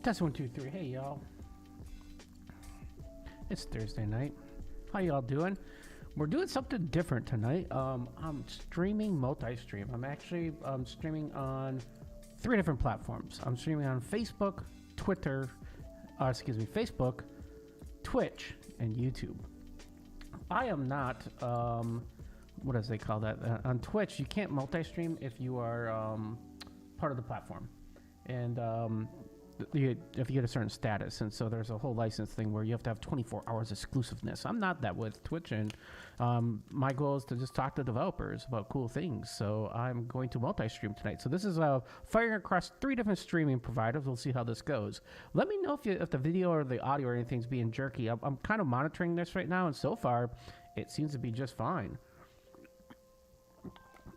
Test 1, 2, 3. Hey y'all. It's Thursday night. How y'all doing? We're doing something different tonight. I'm streaming multi-stream. I'm actually streaming on 3 different platforms. I'm streaming on Facebook, Facebook, Twitch, and YouTube. I am not, what does they call that? On Twitch, you can't multi-stream if you are part of the platform. And if you get a certain status, and so there's a whole license thing where you have to have 24 hours exclusiveness. I'm not that with Twitch, and my goal is to just talk to developers about cool things. So I'm going to multi-stream tonight. So this is firing across 3 different streaming providers. We'll see how this goes. Let me know if the video or the audio or anything's being jerky. I'm kind of monitoring this right now, and so far it seems to be just fine.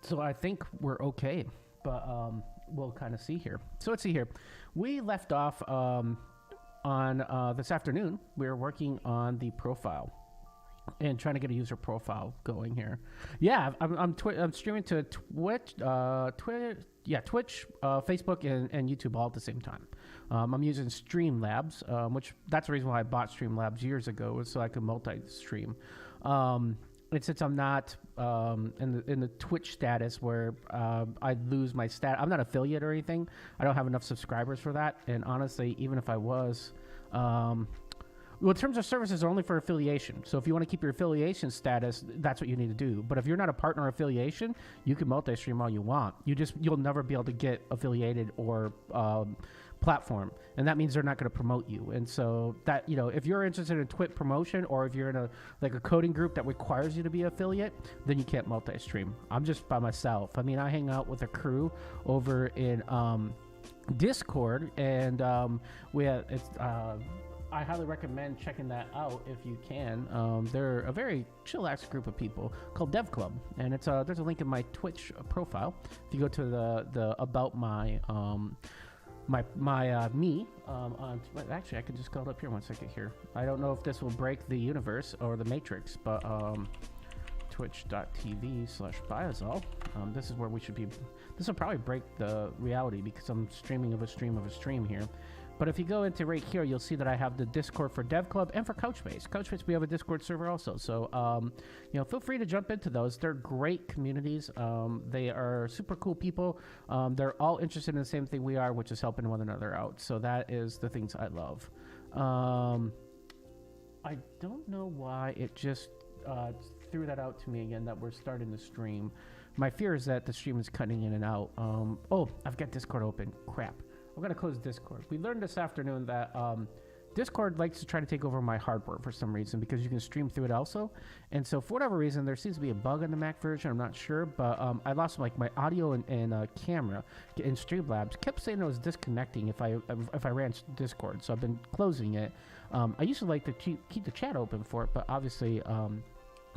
So I think we're okay, but we'll kind of see here. So let's see here. We left off on this afternoon. We were working on the profile and trying to get a user profile going here. Yeah, I'm streaming to Twitch, Twitch, Facebook, and YouTube all at the same time. I'm using Streamlabs, which that's the reason why I bought Streamlabs years ago, was so I could multi-stream. And since I'm not in the Twitch status where I lose my stat, I'm not affiliate or anything. I don't have enough subscribers for that. And honestly, even if I was, well, terms of services are only for affiliation. So if you want to keep your affiliation status, that's what you need to do. But if you're not a partner affiliation, you can multi-stream all you want. You'll never be able to get affiliated or platform, and that means they're not going to promote you. And so that, if you're interested in Twitch promotion, or if you're in a coding group that requires you to be affiliate, then you can't multi-stream. I'm just by myself. I mean, I hang out with a crew over in Discord, and I highly recommend checking that out if you can. They're a very chillax group of people called Dev Club, and there's a link in my Twitch profile. If you go to the about my me on, actually I can just call it up here 1 second here. I don't know if this will break the universe or the matrix, but twitch.tv/Biazol. This is where we should be. This will probably break the reality because I'm streaming of a stream here. But if you go into right here, you'll see that I have the Discord for Dev Club and for Couchbase. Couchbase, we have a Discord server also. So, feel free to jump into those. They're great communities. They are super cool people. They're all interested in the same thing we are, which is helping one another out. So that is the things I love. I don't know why it just threw that out to me again that we're starting the stream. My fear is that the stream is cutting in and out. Oh, I've got Discord open. Crap. I'm going to close Discord. We learned this afternoon that Discord likes to try to take over my hardware for some reason because you can stream through it also. And so for whatever reason, there seems to be a bug in the Mac version. I'm not sure, but I lost my audio and camera in Streamlabs. Kept saying it was disconnecting if I ran Discord, so I've been closing it. I used to like to keep the chat open for it, but obviously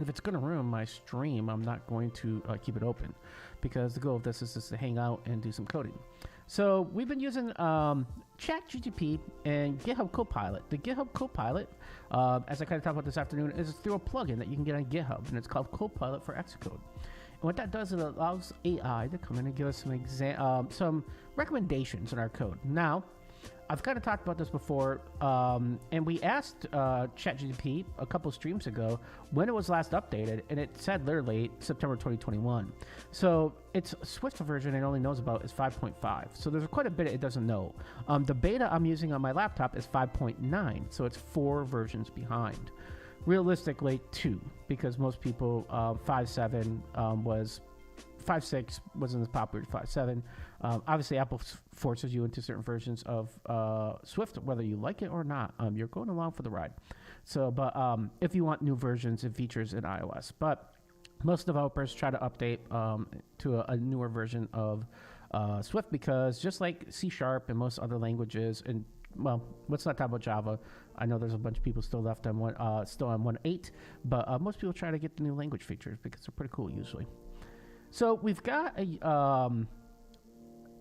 if it's going to ruin my stream, I'm not going to keep it open because the goal of this is just to hang out and do some coding. So we've been using ChatGPT and GitHub CoPilot. The GitHub CoPilot, as I kind of talked about this afternoon, is through a plugin that you can get on GitHub, and it's called CoPilot for Xcode. And what that does, it allows AI to come in and give us some recommendations in our code. Now, I've kind of talked about this before, and we asked ChatGPT a couple streams ago when it was last updated, and it said literally September 2021. So its Swift version it only knows about is 5.5. So there's quite a bit it doesn't know. The beta I'm using on my laptop is 5.9, so it's 4 versions behind. Realistically, 2, because most people 5.7 was 5.6 wasn't as popular as 5.7. Obviously, Apple forces you into certain versions of Swift, whether you like it or not. You're going along for the ride. So, but if you want new versions and features in iOS, but most developers try to update to a newer version of Swift because just like C# and most other languages, and well, let's not talk about Java. I know there's a bunch of people still left on still on 1.8, but most people try to get the new language features because they're pretty cool usually. So we've got a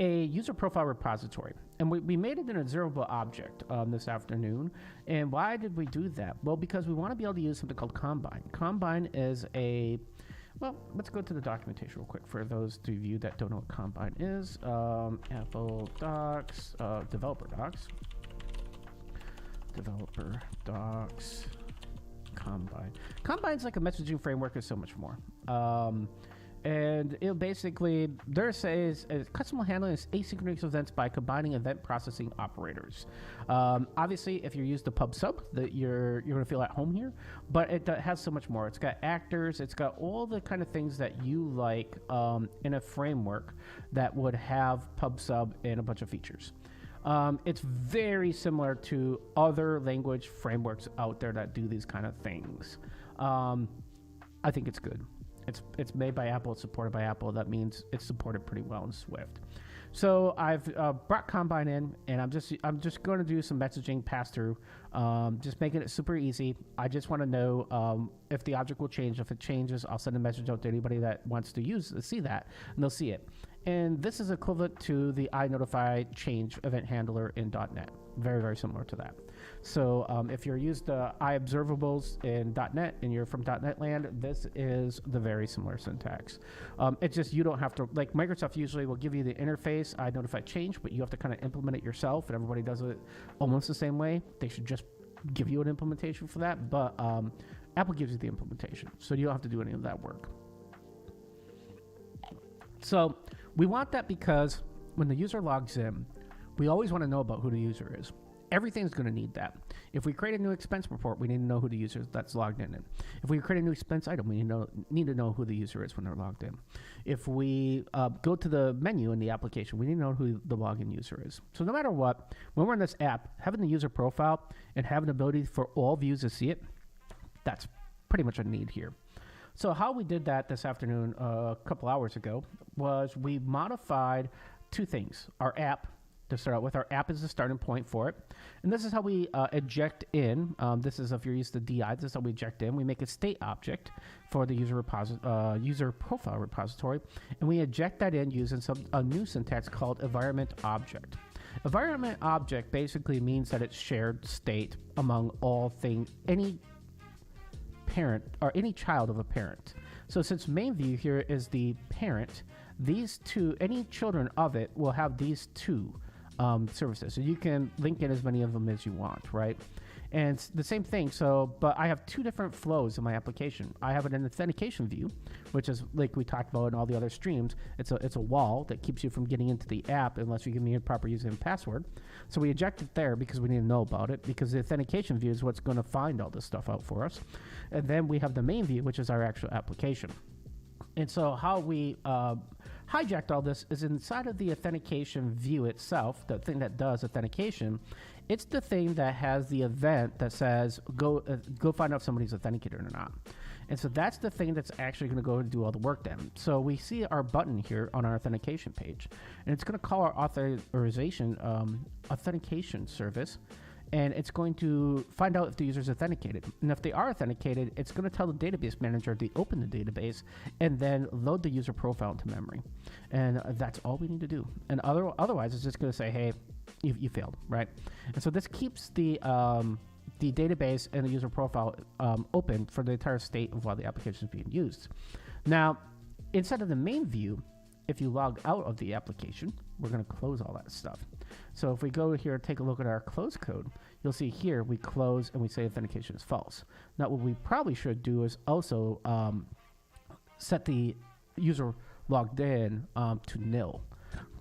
user profile repository, and we made it in a observable object this afternoon. And why did we do that? Well, because we want to be able to use something called Combine. Combine is well, let's go to the documentation real quick for those of you that don't know what Combine is. Apple Docs, Developer Docs, Combine. Combine's like a messaging framework and so much more. And it basically, there says custom handling is asynchronous events by combining event processing operators. Obviously, if you use the pub sub, that you're going to feel at home here, but it has so much more. It's got actors, it's got all the kind of things that you like in a framework that would have pub sub and a bunch of features. It's very similar to other language frameworks out there that do these kind of things. I think it's good. It's made by Apple. It's supported by Apple. That means it's supported pretty well in Swift. So I've brought Combine in, and I'm just going to do some messaging pass through, just making it super easy. I just want to know if the object will change. If it changes, I'll send a message out to anybody that wants to see that, and they'll see it. And this is equivalent to the iNotify change event handler in .NET. Very, very similar to that. So if you're used to iObservables in .NET and you're from .NET land, this is the very similar syntax. It's just you don't have to, like Microsoft usually will give you the interface, iNotify change, but you have to kind of implement it yourself, and everybody does it almost the same way. They should just give you an implementation for that, but Apple gives you the implementation, so you don't have to do any of that work. So we want that because when the user logs in, we always want to know about who the user is. Everything's going to need that. If we create a new expense report, we need to know who the user is that's logged in. If we create a new expense item, we need to know who the user is when they're logged in. If we go to the menu in the application, we need to know who the login user is. So no matter what, when we're in this app, having the user profile and having the ability for all views to see it, that's pretty much a need here. So how we did that this afternoon, a couple hours ago, was we modified 2 things. Our app, to start out with, our app is the starting point for it. And this is how we eject in. This is if you're used to DI, this is how we eject in. We make a state object for the user profile repository, and we eject that in using a new syntax called environment object. Environment object basically means that it's shared state among all things, any parent or any child of a parent. So since main view here is the parent, these two, any children of it will have these 2 services. So you can link in as many of them as you want, right? And the same thing. So, but I have 2 different flows in my application. I have an authentication view, which is like we talked about in all the other streams. It's a wall that keeps you from getting into the app unless you give me a proper username and password. So we eject it there because we need to know about it, because the authentication view is what's going to find all this stuff out for us. And then we have the main view, which is our actual application. And so how we hijacked all this is inside of the authentication view itself, the thing that does authentication. It's the thing that has the event that says, go find out if somebody's authenticated or not. And so that's the thing that's actually going to go and do all the work then. So we see our button here on our authentication page, and it's going to call our authentication service. and it's going to find out if the user is authenticated. And if they are authenticated, it's going to tell the database manager to open the database and then load the user profile into memory. And that's all we need to do. And otherwise, it's just going to say, hey, you failed, right? And so this keeps the database and the user profile open for the entire state of while the application is being used. Now, inside of the main view, if you log out of the application, we're going to close all that stuff. So if we go here and take a look at our close code, you'll see here we close and we say authentication is false. Now, what we probably should do is also set the user logged in to nil,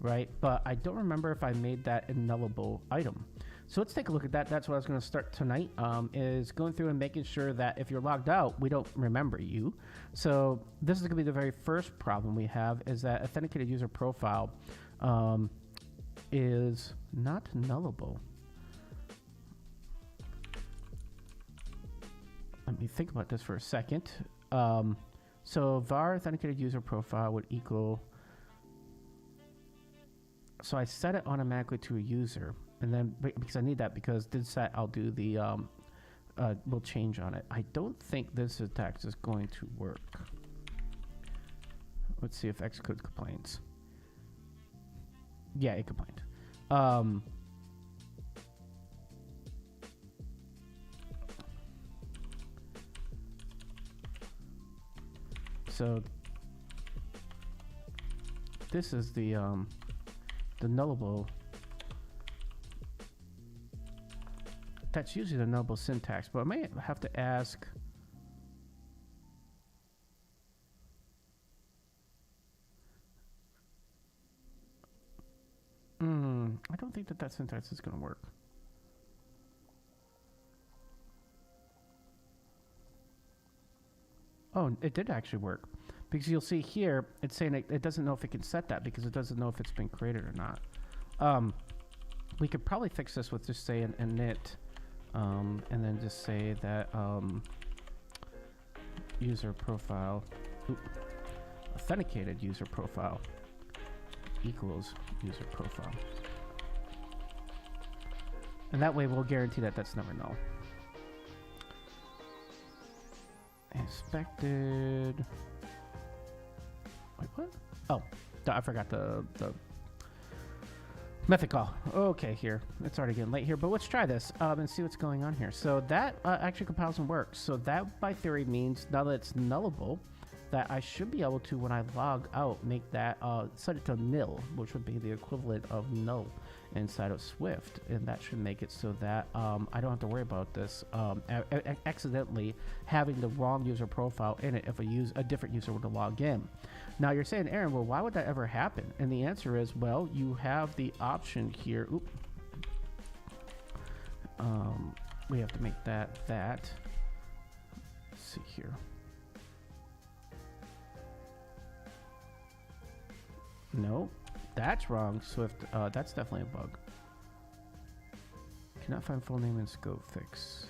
right? But I don't remember if I made that a nullable item. So let's take a look at that. That's what I was going to start tonight, is going through and making sure that if you're logged out, we don't remember you. So this is going to be the very first problem we have, is that authenticated user profile is not nullable. Let me think about this for a second. So var authenticated user profile would equal, so I set it automatically to a user. And then, because I need that, because did set, I'll do the, we'll change on it. I don't think this syntax is going to work. Let's see if Xcode complains. Yeah, it complained. So this is the nullable. That's usually the nullable syntax, but I may have to ask. I don't think that syntax is going to work. Oh, it did actually work, because you'll see here it's saying it doesn't know if it can set that because it doesn't know if it's been created or not. We could probably fix this with just saying init. And then just say that user profile, authenticated user profile equals user profile. And that way we'll guarantee that that's never null. Expected. Wait, what? Oh, I forgot the method call. Okay, here. It's already getting late here, but let's try this and see what's going on here. So that actually compiles and works. So that, by theory, means now that it's nullable, that I should be able to, when I log out, make that, set it to nil, which would be the equivalent of null inside of Swift. And that should make it so that I don't have to worry about this accidentally having the wrong user profile in it if a different user were to log in. Now you're saying, Aaron, well, why would that ever happen? And the answer is, well, you have the option here. We have to make that. Let's see here. No, that's wrong, Swift. That's definitely a bug. Cannot find full name in scope fix.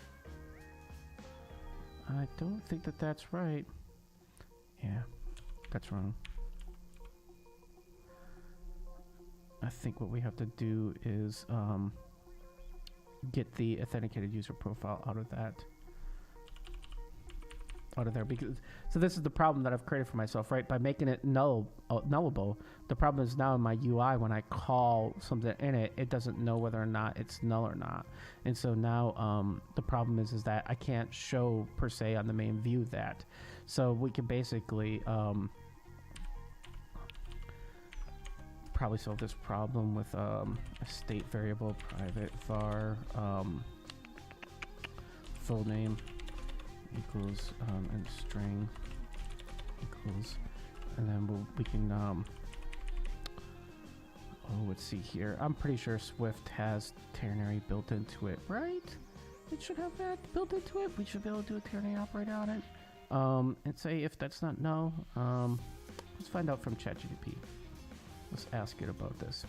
I don't think that that's right. Yeah, that's wrong. I think what we have to do is get the authenticated user profile out of there, because so this is the problem that I've created for myself, right? By making it nullable, the problem is now in my UI, when I call something in it, it doesn't know whether or not it's null or not. And so now the problem is that I can't show per se on the main view that. So we can basically probably solve this problem with a state variable private var full name equals and string equals, and then we can let's see here. I'm pretty sure Swift has ternary built into it, right? It should have that built into it. We should be able to do a ternary operator on it, and say if that's not null. Let's find out from ChatGPT. Let's ask it about this.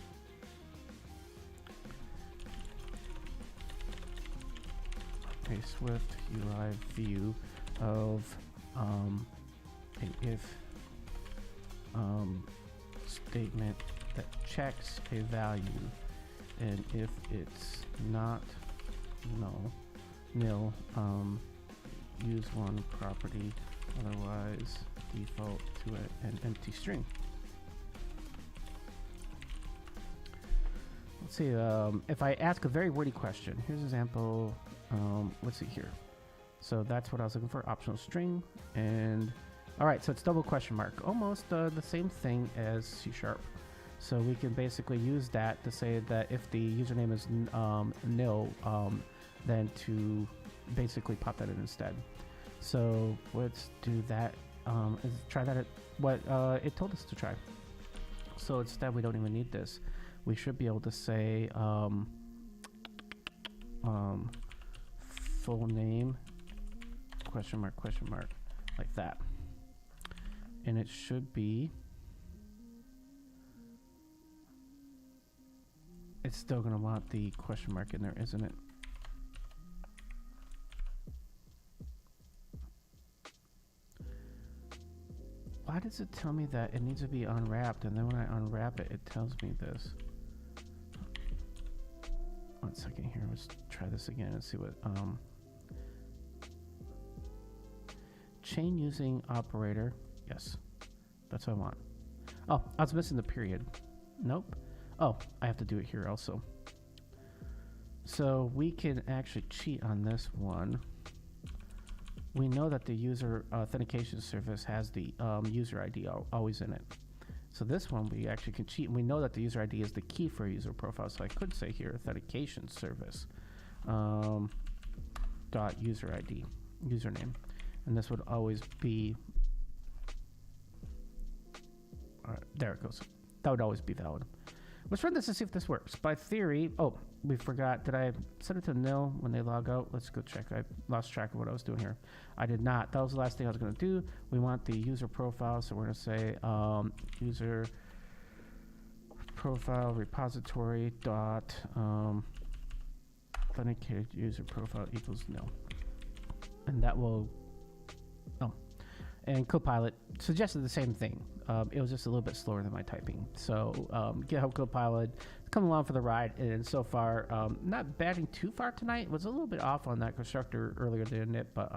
A Swift UI view of an if statement that checks a value, and if it's not no, nil, use one property, otherwise default to an empty string. Let's see, if I ask a very wordy question, here's an example, let's see here. So that's what I was looking for, optional string, and all right, so it's double question mark, almost the same thing as C#. So we can basically use that to say that if the username is nil, then to basically pop that in instead. So let's do that. Try that at what it told us to try. So instead, we don't even need this. We should be able to say full name question mark like that, and it should be. It's still gonna want the question mark in there, isn't it? Why does it tell me that it needs to be unwrapped, and then when I unwrap it, it tells me this? 1 second here, let's try this again and see what, chain using operator, yes, that's what I want. Oh, I was missing the period. Nope. Oh, I have to do it here also. So we can actually cheat on this one. We know that the user authentication service has the user ID always in it. So this one we actually can cheat, and we know that the user ID is the key for a user profile. So I could say here authentication service dot user ID, username, and this would always be, there it goes. That would always be valid. Let's run this and see if this works. By theory, oh, we forgot. Did I set it to nil when they log out? Let's go check. I lost track of what I was doing here. I did not. That was the last thing I was going to do. We want the user profile, so we're going to say user profile repository dot authenticated user profile equals nil, and that will. Oh, and CoPilot suggested the same thing. It was just a little bit slower than my typing. So GitHub CoPilot coming along for the ride, and so far not batting too far tonight. It was a little bit off on that constructor earlier than it, but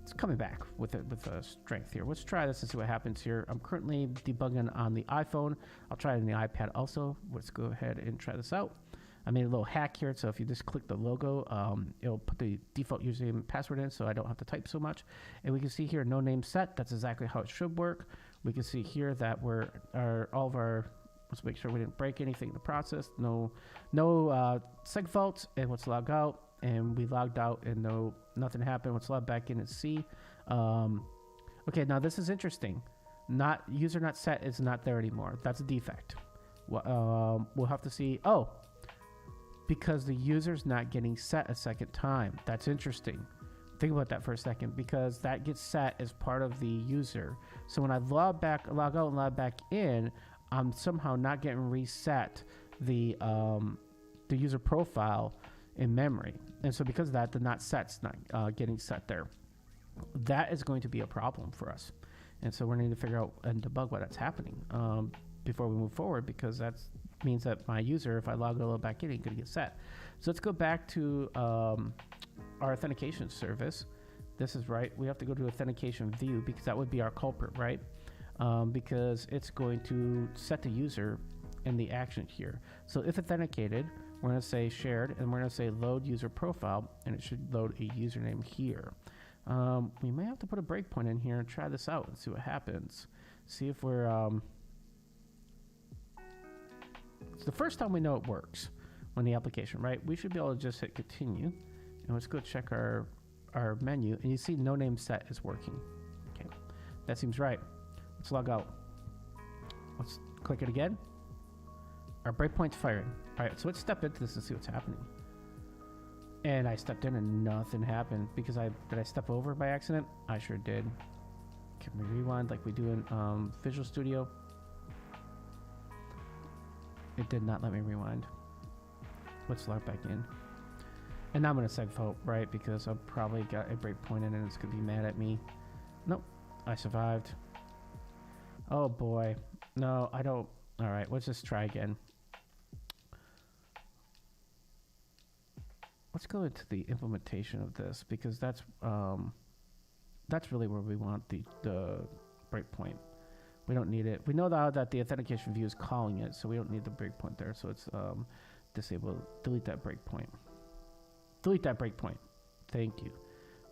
it's coming back with strength here. Let's try this and see what happens here. I'm currently debugging on the iPhone. I'll try it on the iPad also. Let's go ahead and try this out. I made a little hack here, so if you just click the logo, it'll put the default username and password in, so I don't have to type so much. And we can see here, no name set. That's exactly how it should work. We can see here that all of our, let's make sure we didn't break anything in the process. No seg faults, and let's log out. And we logged out, and nothing happened. Let's log back in and see. Okay, now this is interesting. User not set is not there anymore. That's a defect. We'll have to see. Oh, because the user's not getting set a second time. That's interesting. Think about that for a second, because that gets set as part of the user. So when I log out and log back in, I'm somehow not getting reset the user profile in memory. And so because of that, the not set's not getting set there. That is going to be a problem for us. And so we're going to figure out and debug why that's happening before we move forward, because that means that my user, if I log a little back in, ain't going to get set. So let's go back to our authentication service. This is right. We have to go to authentication view, because that would be our culprit, right? Because it's going to set the user in the action here. So if authenticated, we're going to say shared, and we're going to say load user profile, and it should load a username here. We may have to put a breakpoint in here and try this out and see what happens. See if we're... it's the first time we know it works on the application, right? We should be able to just hit continue. And let's go check our menu, and you see no name set is working. Okay, that seems right. Let's log out. Let's click it again. Our breakpoint's firing. All right, so let's step into this and see what's happening. And I stepped in and nothing happened, because did I step over by accident? I sure did. Can we rewind like we do in Visual Studio? It did not let me rewind. Let's log back in. And now I'm going to seg fault, right? Because I've probably got a breakpoint in it, and it's going to be mad at me. Nope, I survived. Oh boy. No, I don't. All right, let's just try again. let's go into the implementation of this, because that's really where we want the breakpoint. We don't need it. We know now that the authentication view is calling it, so we don't need the breakpoint there. So it's disable. Delete that breakpoint. Delete that breakpoint. Thank you.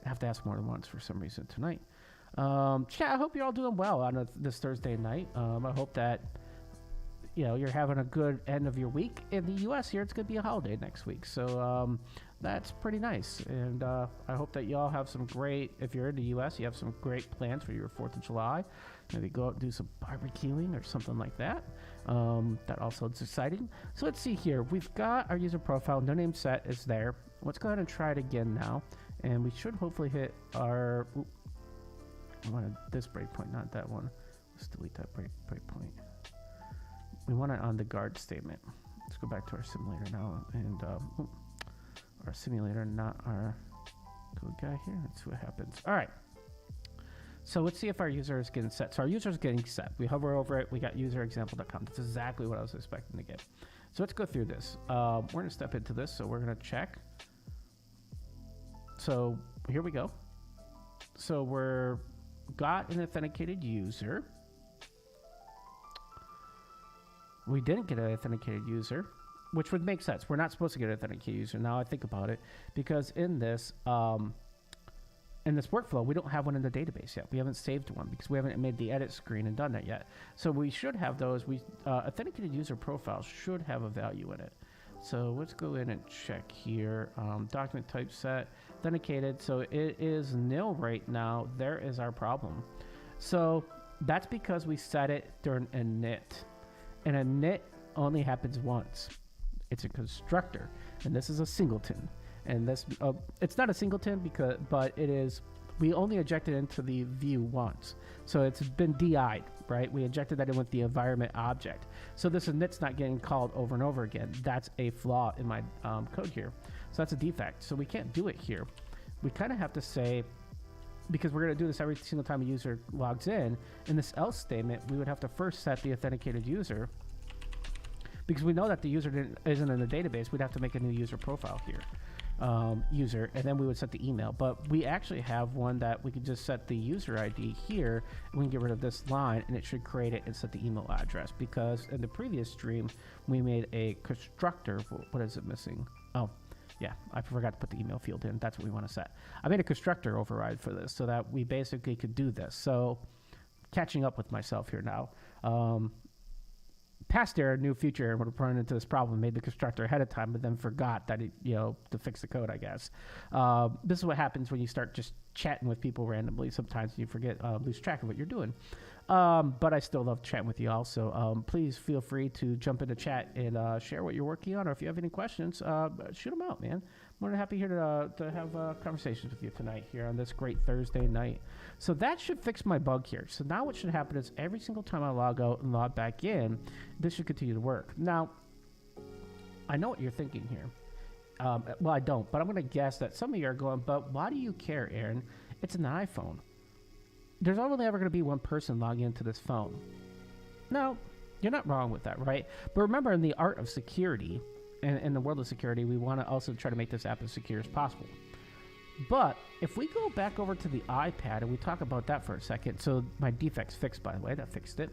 I have to ask more than once for some reason tonight. Chat, I hope you're all doing well on this Thursday night. I hope that you're having a good end of your week. In the U.S. here, it's going to be a holiday next week, so that's pretty nice. And I hope that y'all have some great, if you're in the U.S., you have some great plans for your 4th of July. Maybe go out and do some barbecuing or something like that. That also is exciting. So let's see here. We've got our user profile. No name set is there. Let's go ahead and try it again now. And we should hopefully hit our... I wanted this breakpoint, not that one. Let's delete that breakpoint. We want it on the guard statement. Let's go back to our simulator now. And our simulator, not our code guy here. Let's see what happens. All right. So let's see if our user is getting set. So our user is getting set. We hover over it. We got userexample.com. That's exactly what I was expecting to get. So let's go through this. We're going to step into this. So we're going to check. So here we go. So we're got an authenticated user. We didn't get an authenticated user, which would make sense. We're not supposed to get an authenticated user. Now I think about it, because in this workflow, we don't have one in the database yet. We haven't saved one because we haven't made the edit screen and done that yet. So we should have those. Authenticated user profile should have a value in it. So let's go in and check here. Document type set, authenticated. So it is nil right now. There is our problem. So that's because we set it during a init. And a init only happens once. It's a constructor, and this is a singleton. And this, it's not a singleton but it is. We only injected into the view once, so it's been DI'd, right? We injected that in with the environment object. So this init's not getting called over and over again. That's a flaw in my code here. So that's a defect. So we can't do it here. We kind of have to say, because we're going to do this every single time a user logs in this else statement, we would have to first set the authenticated user. Because we know that the user isn't in the database, we'd have to make a new user profile here. User, and then we would set the email. But we actually have one that we could just set the user ID here, and we can get rid of this line, and it should create it and set the email address. Because in the previous stream, we made a constructor. What is it missing? Oh, yeah, I forgot to put the email field in. That's what we want to set. I made a constructor override for this so that we basically could do this. So catching up with myself here now. Past error, new future error would have run into this problem, made the constructor ahead of time, but then forgot that it, to fix the code, I guess. This is what happens when you start just chatting with people randomly. Sometimes you forget, lose track of what you're doing. But I still love chatting with you all. So please feel free to jump into chat and share what you're working on, or if you have any questions, shoot them out, man. More than happy here to have conversations with you tonight here on this great Thursday night. So that should fix my bug here. So now what should happen is every single time I log out and log back in, this should continue to work. Now, I know what you're thinking here. Well, I don't, but I'm going to guess that some of you are going, but why do you care, Aaron? It's an iPhone. There's only ever going to be one person logging into this phone. No, you're not wrong with that, right? But remember, in the art of security, and in the world of security, we want to also try to make this app as secure as possible. But if we go back over to the iPad and we talk about that for a second, so my defect's fixed, by the way, that fixed it.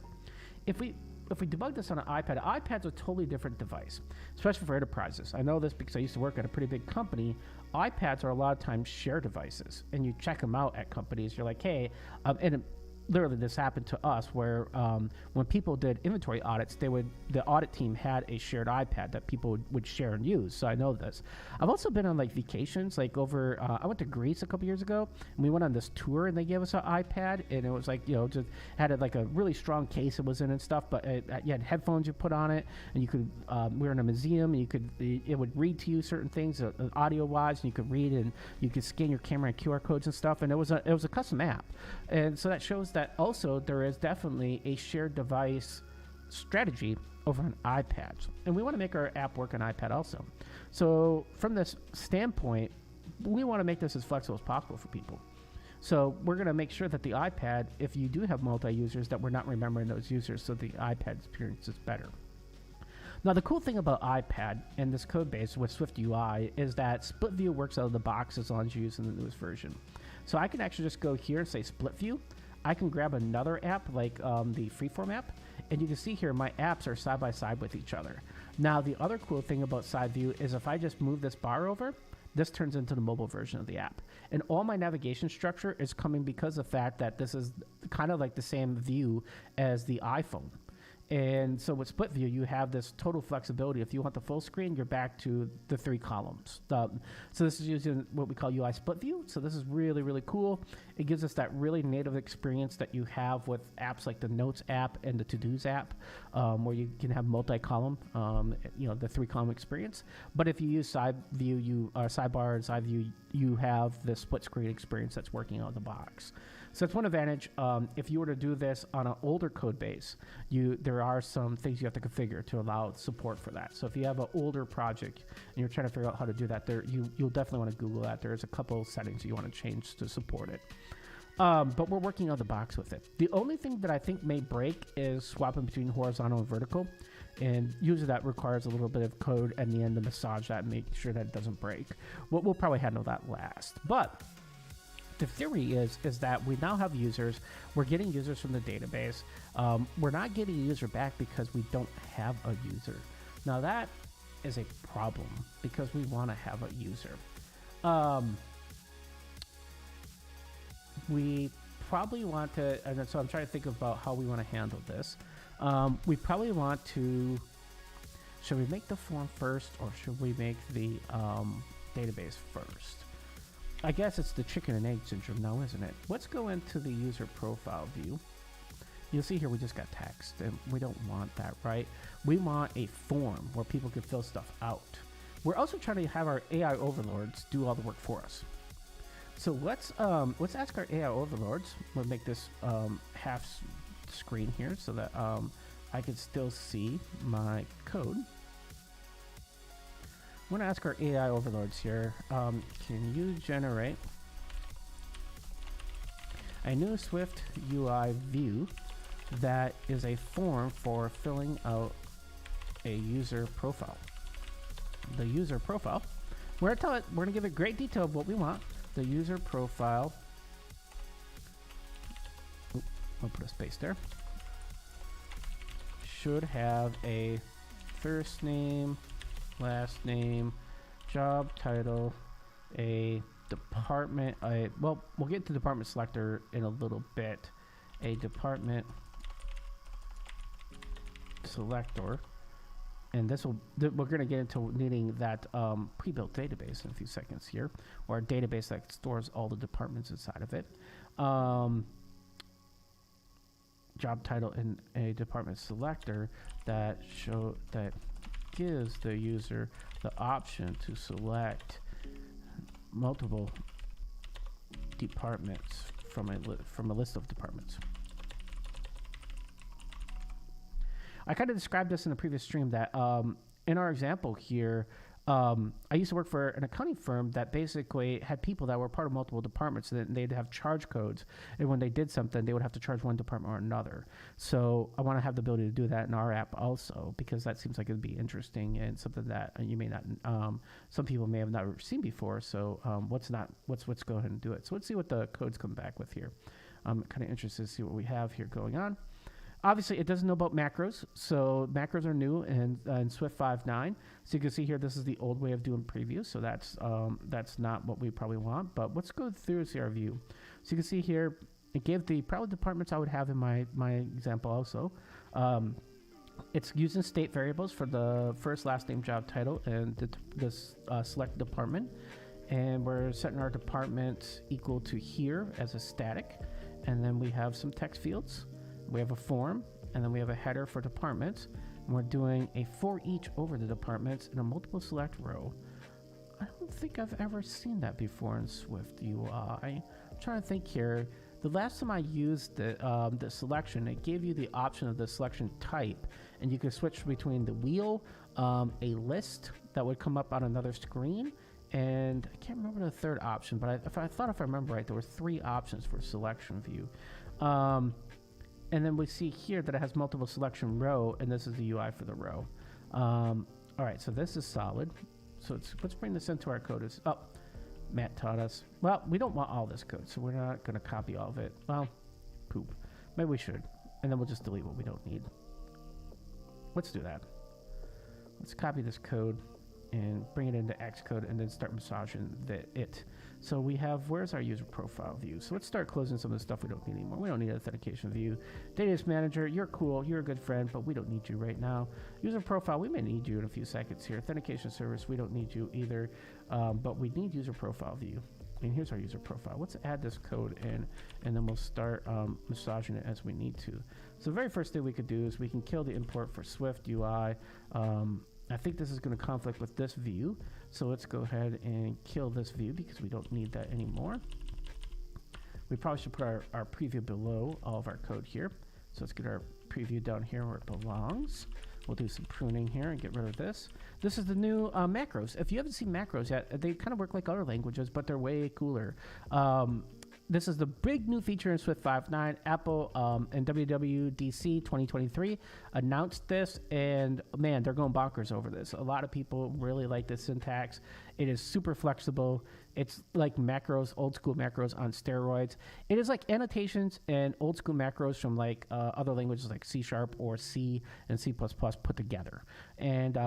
If we debug this on an iPad's a totally different device, especially for enterprises. I know this because I used to work at a pretty big company. iPads are a lot of times shared devices, and you check them out at companies. You're like, hey, literally this happened to us where when people did inventory audits, the audit team had a shared iPad that people would share and use. So I know this. I've also been on like vacations, like over, I went to Greece a couple years ago, and we went on this tour, and they gave us an iPad, and it was like, just had like a really strong case it was in and stuff, but you had headphones you put on it, and you could, we were in a museum, and it would read to you certain things audio wise, and you could read, and you could scan your camera and QR codes and stuff, and it was a custom app. And so that shows that also there is definitely a shared device strategy over on iPads, and we want to make our app work on iPad also. So from this standpoint, we want to make this as flexible as possible for people. So we're going to make sure that the iPad, if you do have multi-users, that we're not remembering those users, so the iPad experience is better. Now, the cool thing about iPad and this code base with SwiftUI is that split view works out of the box as long as you're using the newest version. So I can actually just go here and say split view. I can grab another app like the Freeform app, and you can see here my apps are side by side with each other. Now, the other cool thing about side view is if I just move this bar over, this turns into the mobile version of the app. And all my navigation structure is coming because of the fact that this is kind of like the same view as the iPhone. And so with split view, you have this total flexibility. If you want the full screen, you're back to the 3 columns. So this is using what we call UI split view. So this is really, really cool. It gives us that really native experience that you have with apps like the Notes app and the To-Dos app, where you can have multi-column, the 3-column experience. But if you use side view, sidebar and side view, you have the split screen experience that's working out of the box. So that's one advantage. If you were to do this on an older code base, there are some things you have to configure to allow support for that. So if you have an older project and you're trying to figure out how to do that, you'll definitely want to Google that. There's a couple settings you want to change to support it. But we're working out of the box with it. The only thing that I think may break is swapping between horizontal and vertical. And usually that requires a little bit of code at the end to massage that and make sure that it doesn't break. We'll probably handle that last. But the theory is that we now have users. We're getting users from the database. We're not getting a user back because we don't have a user. Now that is a problem because we want to have a user. We probably want to, and so I'm trying to think about how we want to handle this. We probably want to, should we make the form first or should we make the database first? I guess it's the chicken and egg syndrome now, isn't it? Let's go into the user profile view. You'll see here we just got text, and we don't want that, right? We want a form where people can fill stuff out. We're also trying to have our AI overlords do all the work for us. So let's ask our AI overlords. We'll make this half screen here so that I can still see my code. I'm going to ask our AI overlords here, can you generate a new SwiftUI view that is a form for filling out a user profile? The user profile, we're going to give it great detail of what we want. The user profile, I'll put a space there, should have a first name, last name, job title, a department. Well, we'll get to department selector in a little bit. A department selector, and we're going to get into needing that pre-built database in a few seconds here, or a database that stores all the departments inside of it. Job title and a department selector that gives the user the option to select multiple departments from a list of departments. I kind of described this in the previous stream that in our example here, I used to work for an accounting firm that basically had people that were part of multiple departments, and they'd have charge codes, and when they did something, they would have to charge one department or another. So I want to have the ability to do that in our app also, because that seems like it'd be interesting and something that you may not, some people may have not seen before. So let's go ahead and do it. So let's see what the codes come back with here. I'm kind of interested to see what we have here going on. Obviously, it doesn't know about macros, so macros are new in Swift 5.9. So you can see here, this is the old way of doing previews, so that's not what we probably want. But let's go through and see our view. So you can see here, it gave the probably departments I would have in my example also. It's using state variables for the first, last name, job title, and this select department. And we're setting our department equal to here as a static. And then we have some text fields. We have a form, and then we have a header for departments, and we're doing a for each over the departments in a multiple select row. I don't think I've ever seen that before in SwiftUI. I'm trying to think here. The last time I used the selection, it gave you the option of the selection type, and you could switch between the wheel, a list that would come up on another screen, and I can't remember the third option, but if I remember right, there were 3 options for selection view. And then we see here that it has multiple selection row, and this is the UI for the row. All right, so this is solid. So let's bring this into our code. Oh, Matt taught us. Well, we don't want all this code, so we're not going to copy all of it. Well, poop. Maybe we should. And then we'll just delete what we don't need. Let's do that. Let's copy this code and bring it into Xcode and then start massaging it. So we have, where's our user profile view? So let's start closing some of the stuff we don't need anymore. We don't need an authentication view. Database manager, you're cool, you're a good friend, but we don't need you right now. User profile, we may need you in a few seconds here. Authentication service, we don't need you either, but we need user profile view. And here's our user profile. Let's add this code in, and then we'll start massaging it as we need to. So the very first thing we could do is we can kill the import for SwiftUI. I think this is going to conflict with this view. So let's go ahead and kill this view because we don't need that anymore. We probably should put our preview below all of our code here. So let's get our preview down here where it belongs. We'll do some pruning here and get rid of this. This is the new macros. If you haven't seen macros yet, they kind of work like other languages, but they're way cooler. This is the big new feature in Swift 5.9. Apple and WWDC 2023 announced this, and man, they're going bonkers over this. A lot of people really like this syntax. It is super flexible. It's like macros, old school macros on steroids. It is like annotations and old school macros from like other languages like C# or C and C++ put together. And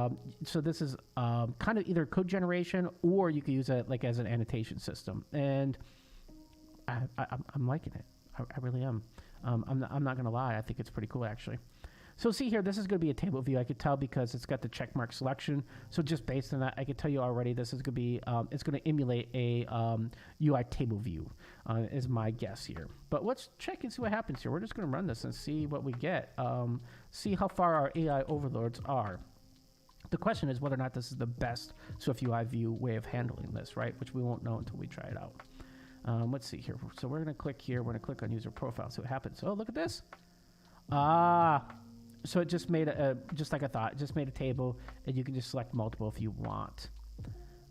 so this is kind of either code generation or you could use it like as an annotation system. And I'm liking it. I really am. I'm not going to lie. I think it's pretty cool, actually. So see here, this is going to be a table view. I could tell because it's got the checkmark selection. So just based on that, I could tell you already this is going to be, it's going to emulate a UI table view is my guess here. But let's check and see what happens here. We're just going to run this and see what we get. See how far our AI overloads are. The question is whether or not this is the best SwiftUI view way of handling this, right? Which we won't know until we try it out. Let's see here. So we're going to click here. We're going to click on user profile. See what happens. Oh, look at this. So it just made just like I thought, it just made a table, and you can just select multiple if you want.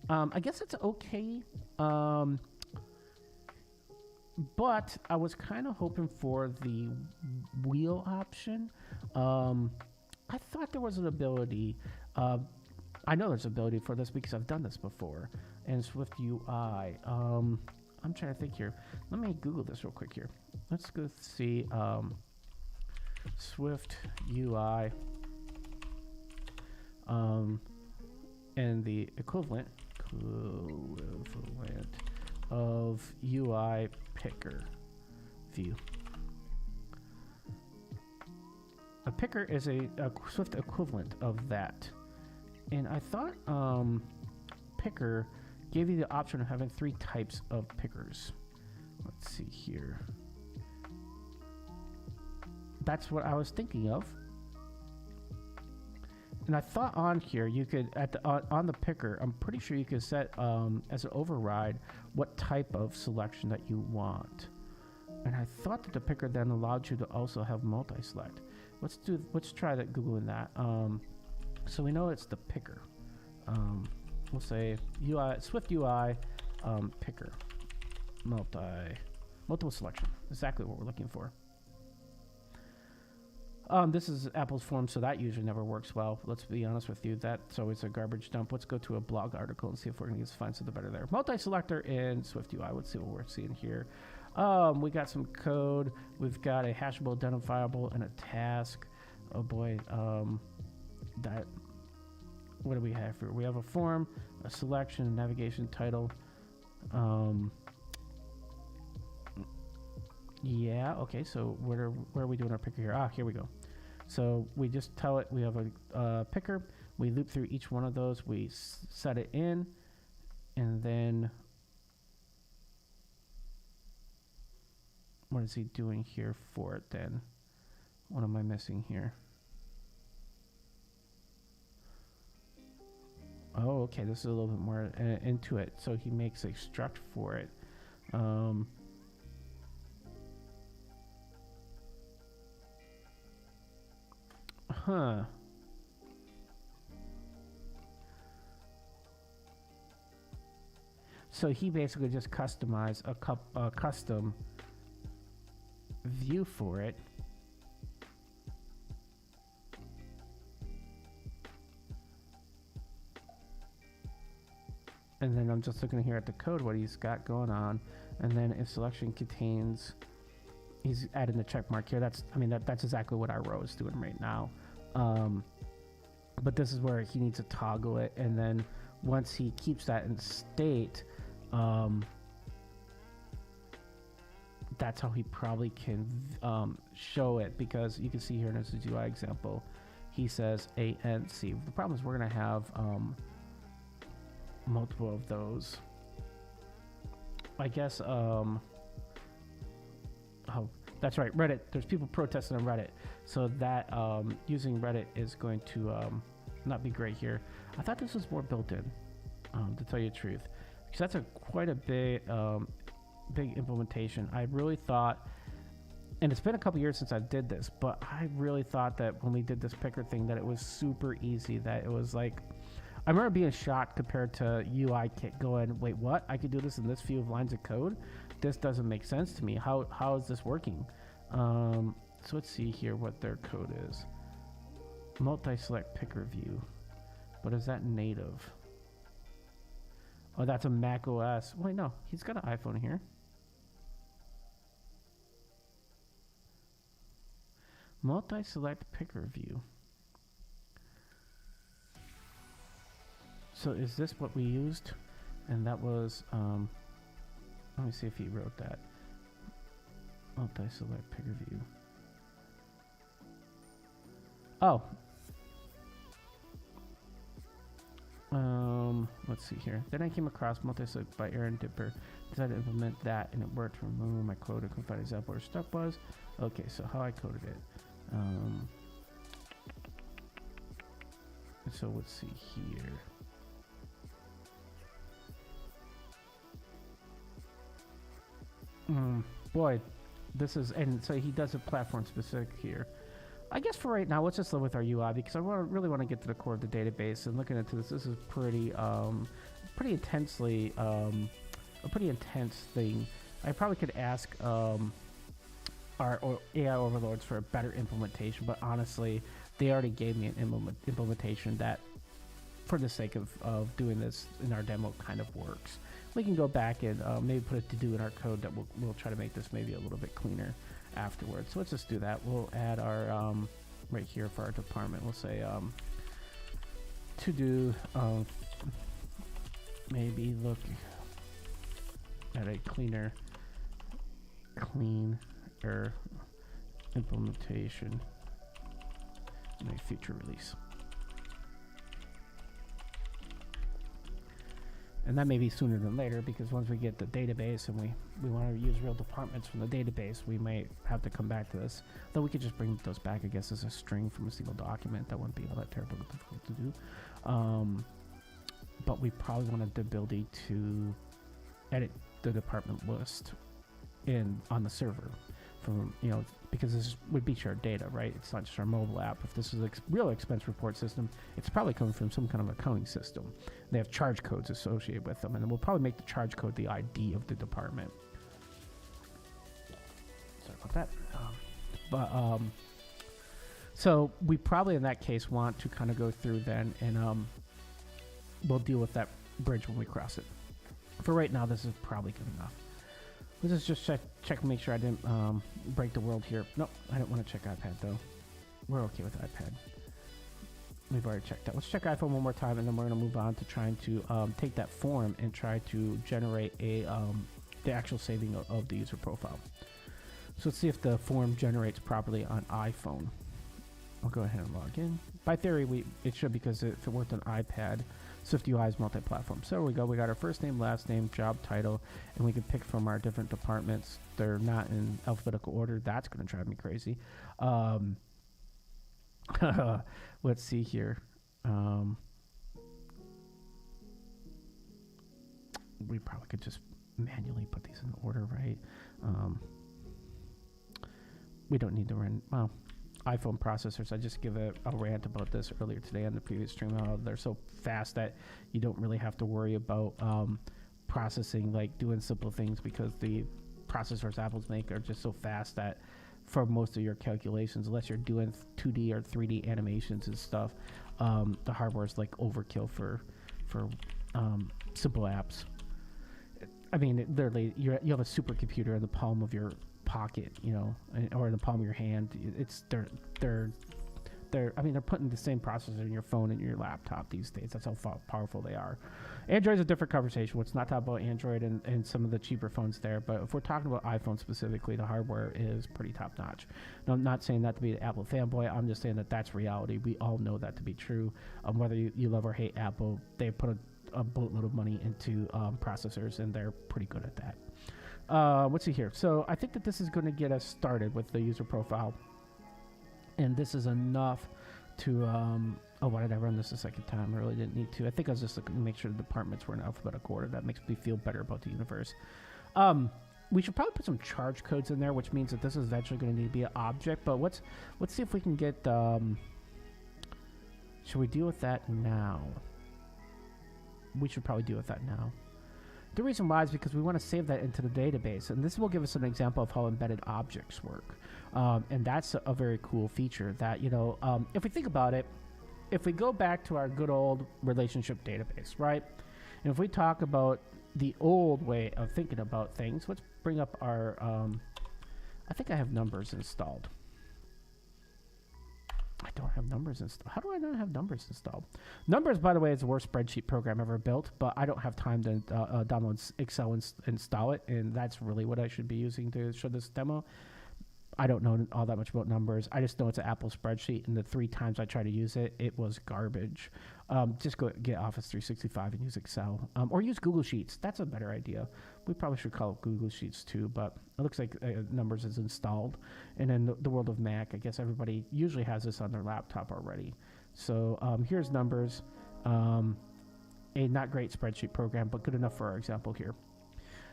I guess it's okay. But I was kind of hoping for the wheel option. I thought there was an ability. I know there's an ability for this because I've done this before in SwiftUI. I'm trying to think here. Let me Google this real quick here. Let's go see SwiftUI and the equivalent of UI picker view. A picker is a Swift equivalent of that. And I thought picker gave you the option of having 3 types of pickers. Let's see here. That's what I was thinking of. And I thought on here you could, on the picker, I'm pretty sure you could set as an override what type of selection that you want. And I thought that the picker then allowed you to also have multi-select. Let's try that, Googling that. So we know it's the picker. We'll say UI, SwiftUI picker, multiple selection. Exactly what we're looking for. This is Apple's form, so that usually never works well. Let's be honest with you. That's always a garbage dump. Let's go to a blog article and see if we're going to find something better there. Multi-selector in SwiftUI. Let's see what we're seeing here. We got some code. We've got a hashable, identifiable, and a task. Oh boy. What do we have here? We have a form, a selection, a navigation title. Yeah, okay, so where are we doing our picker here? Here we go. So we just tell it we have a picker. We loop through each one of those. We set it in, and then what is he doing here for it then? What am I missing here? Oh, okay, this is a little bit more into it. So he makes a struct for it. So he basically just customized a custom view for it. And then I'm just looking here at the code, what he's got going on. And then if selection contains, he's adding the check mark here. That's exactly what our row is doing right now. But this is where he needs to toggle it. And then once he keeps that in state, that's how he probably can show it, because you can see here in this UI example, he says ANC. The problem is we're going to have multiple of those. I guess, oh, that's right, Reddit. There's people protesting on Reddit. So that using Reddit is going to not be great here. I thought this was more built in, to tell you the truth, because that's quite a big implementation. I really thought, and it's been a couple years since I did this, but I really thought that when we did this picker thing that it was super easy, that it was like, I remember being shocked compared to UI kit going, wait, what? I could do this in this few of lines of code? This doesn't make sense to me. How is this working? So let's see here what their code is. Multi-select picker view. But is that native? Oh, that's a Mac OS. Wait, no, he's got an iPhone here. Multi-select picker view. So is this what we used? And that was, let me see if he wrote that. Multi-select picker view. Oh. Let's see here. Then I came across multi-select by Aaron Dipper. Decided to implement that, and it worked. Remember my code. I couldn't find an example where stuff was. Okay, so how I coded it. So let's see here. Boy, this is, and so he does it platform specific here. I guess for right now, let's just live with our UI, because I really want to get to the core of the database. And looking into this is pretty intensely, a pretty intense thing. I probably could ask our AI overlords for a better implementation, but honestly, they already gave me an implementation that, for the sake of doing this in our demo, kind of works. We can go back and maybe put a to-do in our code that we'll try to make this maybe a little bit cleaner afterwards. So let's just do that. We'll add our right here for our department. We'll say to do maybe look at a cleaner implementation in a future release. And that may be sooner than later, because once we get the database and we want to use real departments from the database, we might have to come back to this. Though we could just bring those back, I guess, as a string from a single document. That wouldn't be all that terribly difficult to do. But we probably wanted the ability to edit the department list on the server, from, you know, because this would be shared data, right? It's not just our mobile app. If this is a real expense report system, it's probably coming from some kind of accounting system. They have charge codes associated with them, and then we'll probably make the charge code the ID of the department. Sorry about that. So we probably in that case want to kind of go through then, and we'll deal with that bridge when we cross it. For right now, this is probably good enough. Let's just check, make sure I didn't break the world here. No, I don't want to check iPad though. We're okay with iPad. We've already checked that. Let's check iPhone one more time, and then we're going to move on to trying to take that form and try to generate the actual saving of the user profile. So let's see if the form generates properly on iPhone. I'll go ahead and log in. By theory, it should, because if it worked on iPad, SwiftUI is multi-platform. So there we go. We got our first name, last name, job title, and we can pick from our different departments. They're not in alphabetical order. That's going to drive me crazy. Let's see here. We probably could just manually put these in order, right? We don't need to run, well, iPhone processors. I just give a rant about this earlier today on the previous stream. How they're so fast that you don't really have to worry about processing, like doing simple things, because the processors Apple's make are just so fast that for most of your calculations, unless you're doing 2D or 3D animations and stuff, the hardware is like overkill for simple apps. I mean, literally, you have a supercomputer in the palm of your pocket, you know, or in the palm of your hand. They're putting the same processor in your phone and your laptop these days. That's how powerful they are. Android's a different conversation. Let's not talk about Android and some of the cheaper phones there. But if we're talking about iPhone specifically, the hardware is pretty top notch. Now, I'm not saying that to be an Apple fanboy. I'm just saying that that's reality. We all know that to be true. Whether you love or hate Apple, they put a boatload of money into processors, and they're pretty good at that. Let's see here. So I think that this is going to get us started with the user profile. And this is enough to, why did I run this a second time? I really didn't need to. I think I was just looking to make sure the departments were in alphabetical order. That makes me feel better about the universe. We should probably put some charge codes in there, which means that this is eventually going to need to be an object. But let's see if we can get, should we deal with that now? We should probably deal with that now. The reason why is because we want to save that into the database, and this will give us an example of how embedded objects work. And that's a very cool feature that, you know, if we think about it, if we go back to our good old relationship database, right? And if we talk about the old way of thinking about things, let's bring up our, I think I have numbers installed. I don't have numbers installed. How do I not have numbers installed? Numbers, by the way, is the worst spreadsheet program ever built, but I don't have time to download Excel and install it, and that's really what I should be using to show this demo. I don't know all that much about numbers. I just know it's an Apple spreadsheet, and the 3 times I tried to use it, it was garbage. Just go get Office 365 and use Excel. Or use Google Sheets. That's a better idea. We probably should call it Google Sheets too, but it looks like Numbers is installed. And in the world of Mac, I guess everybody usually has this on their laptop already. So here's Numbers. A not great spreadsheet program, but good enough for our example here.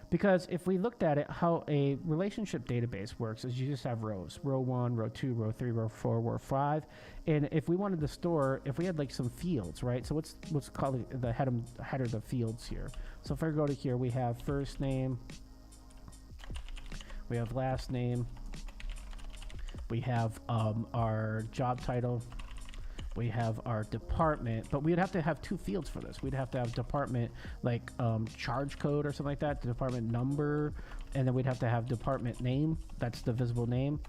Because if we looked at it, how a relationship database works is you just have rows. Row 1, row 2, row 3, row 4, row 5. And if we wanted to store, if we had like some fields, right? So let's call it the header of the fields here. So if I go to here, we have first name, we have last name, we have our job title, we have our department, but we'd have to have 2 fields for this. We'd have to have department like charge code or something like that, the department number, and then we'd have to have department name. That's the visible name.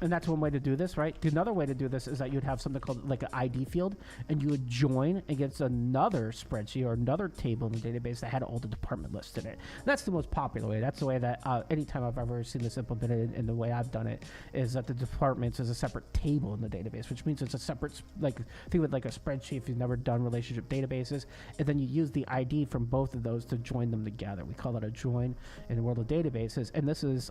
And that's one way to do this, right? Another way to do this is that you'd have something called like an ID field, and you would join against another spreadsheet or another table in the database that had all the department lists in it. That's the most popular way. That's the way that anytime I've ever seen this implemented in the way I've done it is that the departments is a separate table in the database, which means it's a separate, like, think of it like a spreadsheet if you've never done relationship databases, and then you use the ID from both of those to join them together. We call that a join in the world of databases, and this is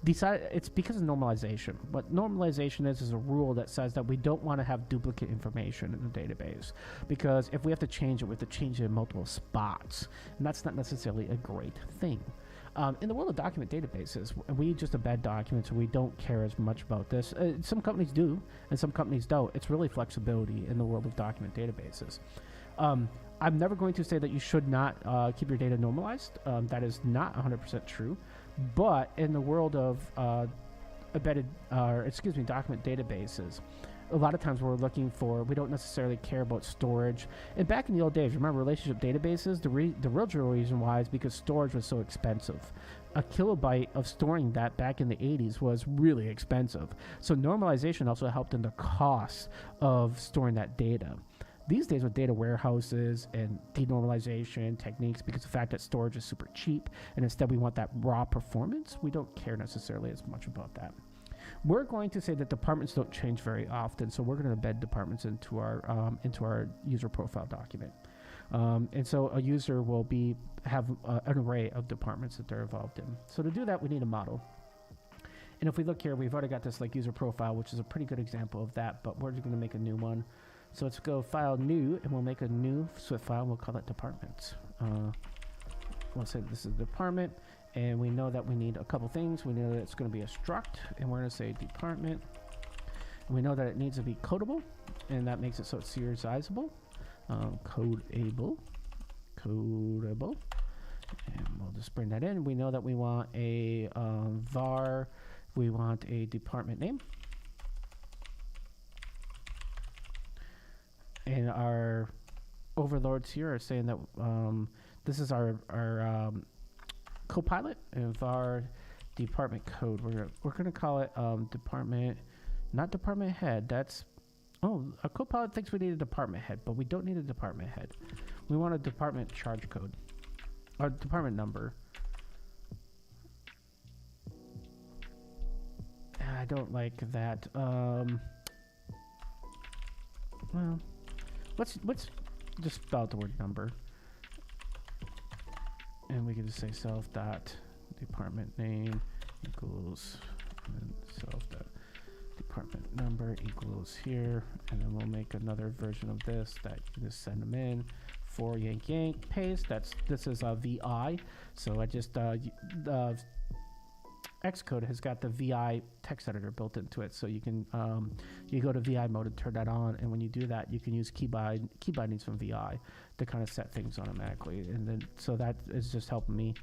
it's because of normalization. What normalization is a rule that says that we don't want to have duplicate information in the database, because if we have to change it, we have to change it in multiple spots, and that's not necessarily a great thing. In the world of document databases, we just embed documents, and we don't care as much about this. Some companies do, and some companies don't. It's really flexibility in the world of document databases. I'm never going to say that you should not keep your data normalized. That is not 100% true. But in the world of document databases, a lot of times we don't necessarily care about storage. And back in the old days, remember relationship databases? The real reason why is because storage was so expensive. A kilobyte of storing that back in the 80s was really expensive. So normalization also helped in the cost of storing that data. These days with data warehouses and denormalization techniques, because of the fact that storage is super cheap and instead we want that raw performance, we don't care necessarily as much about that. We're going to say that departments don't change very often, so we're going to embed departments into our user profile document. And so a user will have an array of departments that they're involved in. So to do that, we need a model. And if we look here, we've already got this like user profile, which is a pretty good example of that, but we're just going to make a new one. So let's go file new, and we'll make a new Swift file, and we'll call it departments. We'll say this is department, and we know that we need a couple things. We know that it's going to be a struct, and we're going to say department. And we know that it needs to be codable, and that makes it so it's serializable. Codable, and we'll just bring that in. We know that we want a var, we want a department name. and our overlords here are saying that this is our CoPilot of our department code. We're gonna call it department, not department head. That's a CoPilot thinks we need a department head, but we don't need a department head. We want a department charge code or department number. I don't like that. Well, let's just spell out the word number, and we can just say self dot department name equals and self dot department number equals here, and then we'll make another version of this that you just send them in for yank yank paste. This is a VI, so I just Xcode has got the VI text editor built into it, so you can you go to VI mode and turn that on, and when you do that, you can use key bindings from VI to kind of set things automatically, and then so that is just helping me.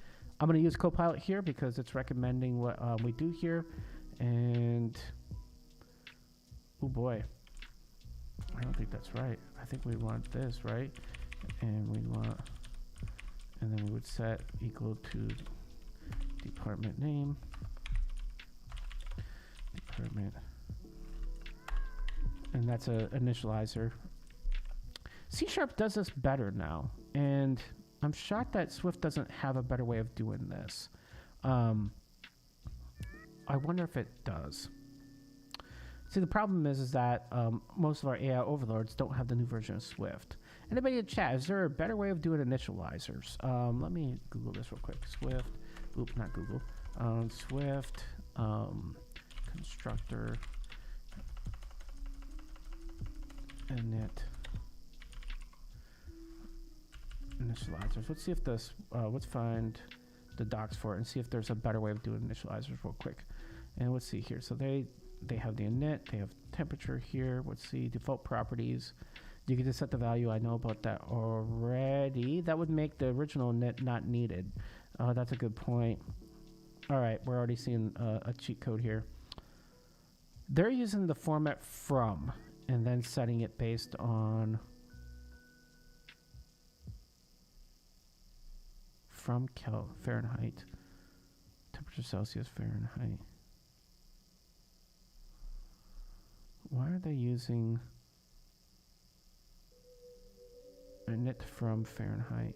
I'm going to use CoPilot here because it's recommending what we do here, and oh boy, I don't think that's right. I think we want this, right? And we want, and then we would set equal to department name, department, and that's a initializer. C# does this better now, and I'm shocked that Swift doesn't have a better way of doing this. I wonder if it does. See, the problem is that most of our AI overlords don't have the new version of Swift. Anybody in chat, is there a better way of doing initializers? Let me Google this real quick. Swift, not Google. Swift constructor init initializers. Let's see if this. Let's find the docs for it and see if there's a better way of doing initializers real quick. And let's see here. So they have the init. They have temperature here. Let's see default properties. You can just set the value. I know about that already. That would make the original init not needed. That's a good point. All right, we're already seeing a cheat code here. They're using the format from and then setting it based on from Fahrenheit, temperature Celsius, Fahrenheit. Why are they using init from Fahrenheit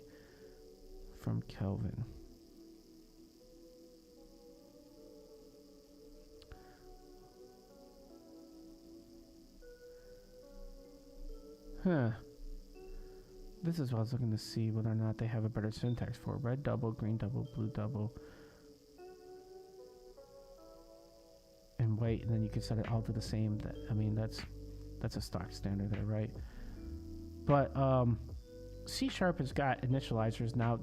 from Kelvin? Huh. This is what I was looking to see whether or not they have a better syntax for red double, green double, blue double, and white, and then you can set it all to the same. I mean, that's a stock standard there, right? But C# has got initializers now,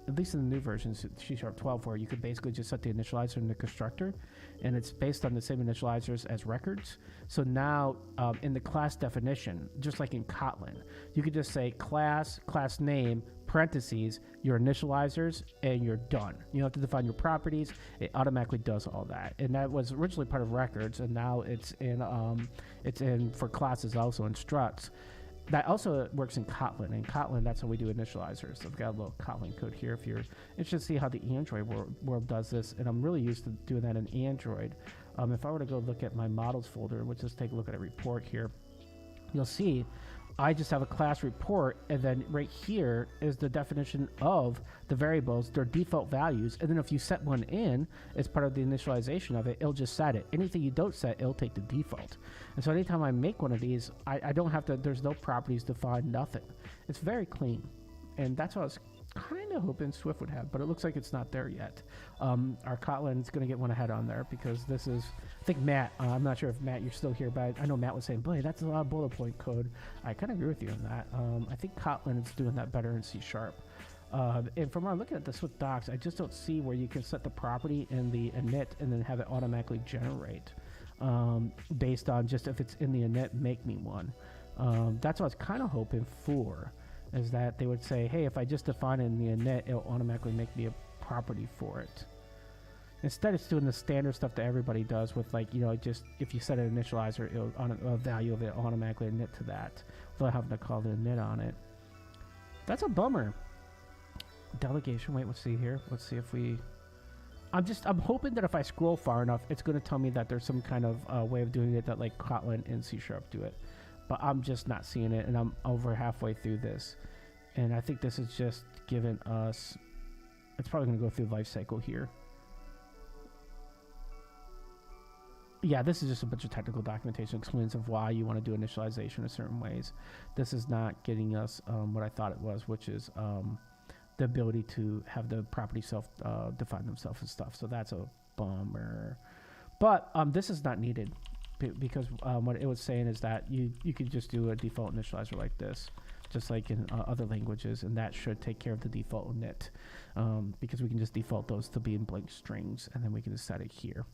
at least in the new versions, C# 12, where you could basically just set the initializer in the constructor, and it's based on the same initializers as records. So now in the class definition, just like in Kotlin, you could just say class name, parentheses, your initializers, and you're done. You don't have to define your properties. It automatically does all that. And that was originally part of records, and now it's in for classes also in struts. That also works in Kotlin. In Kotlin, that's how we do initializers. I've got a little Kotlin code here if you're interested to see how the Android world does this. And I'm really used to doing that in Android. If I were to go look at my models folder, let's just take a look at a report here. You'll see I just have a class report, and then right here is the definition of the variables, their default values. And then if you set one in as part of the initialization of it, it'll just set it. Anything you don't set, it'll take the default. And so anytime I make one of these, I don't have to, there's no properties defined, nothing. It's very clean. And that's what I was kind of hoping Swift would have, but it looks like it's not there yet. Our Kotlin's going to get one ahead on there because this is, I think Matt, I'm not sure if Matt, you're still here, but I know Matt was saying, boy, that's a lot of bullet point code. I kind of agree with you on that. I think Kotlin is doing that better in C#. And from what I'm looking at the Swift docs, I just don't see where you can set the property in the init and then have it automatically generate based on just if it's in the init, make me one. That's what I was kind of hoping for, is that they would say, hey, if I just define it in the init, it'll automatically make me a property for it. Instead, it's doing the standard stuff that everybody does with, like, just if you set an initializer, it'll on a value of it automatically init to that without having to call the init on it. That's a bummer. Delegation. Wait, let's see here. Let's see if we. I'm hoping that if I scroll far enough, it's going to tell me that there's some kind of way of doing it that like Kotlin and C# do it. But I'm just not seeing it, and I'm over halfway through this. And I think this is just giving us. It's probably going to go through the life cycle here. Yeah, this is just a bunch of technical documentation explains of why you want to do initialization in certain ways. This is not getting us what I thought it was, which is the ability to have the property self define themselves and stuff. So that's a bummer. But this is not needed because what it was saying is that you could just do a default initializer like this, just like in other languages, and that should take care of the default init because we can just default those to be in blank strings, and then we can just set it here.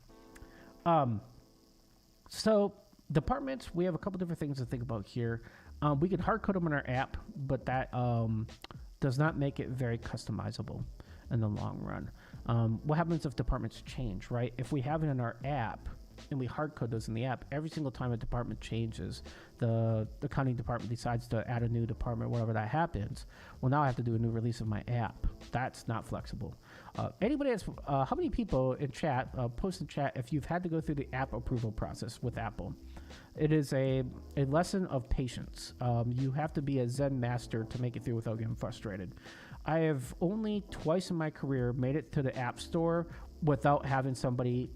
So departments, we have a couple different things to think about here. We can hard code them in our app, but that does not make it very customizable in the long run. What happens if departments change, right? If we have it in our app and we hard code those in the app, every single time a department changes, the accounting department decides to add a new department, whatever that happens, well, now I have to do a new release of my app. That's not flexible. Anybody has, how many people in chat, post in chat if you've had to go through the app approval process with Apple? It is a lesson of patience. You have to be a Zen master to make it through without getting frustrated. I have only twice in my career made it to the App Store without having somebody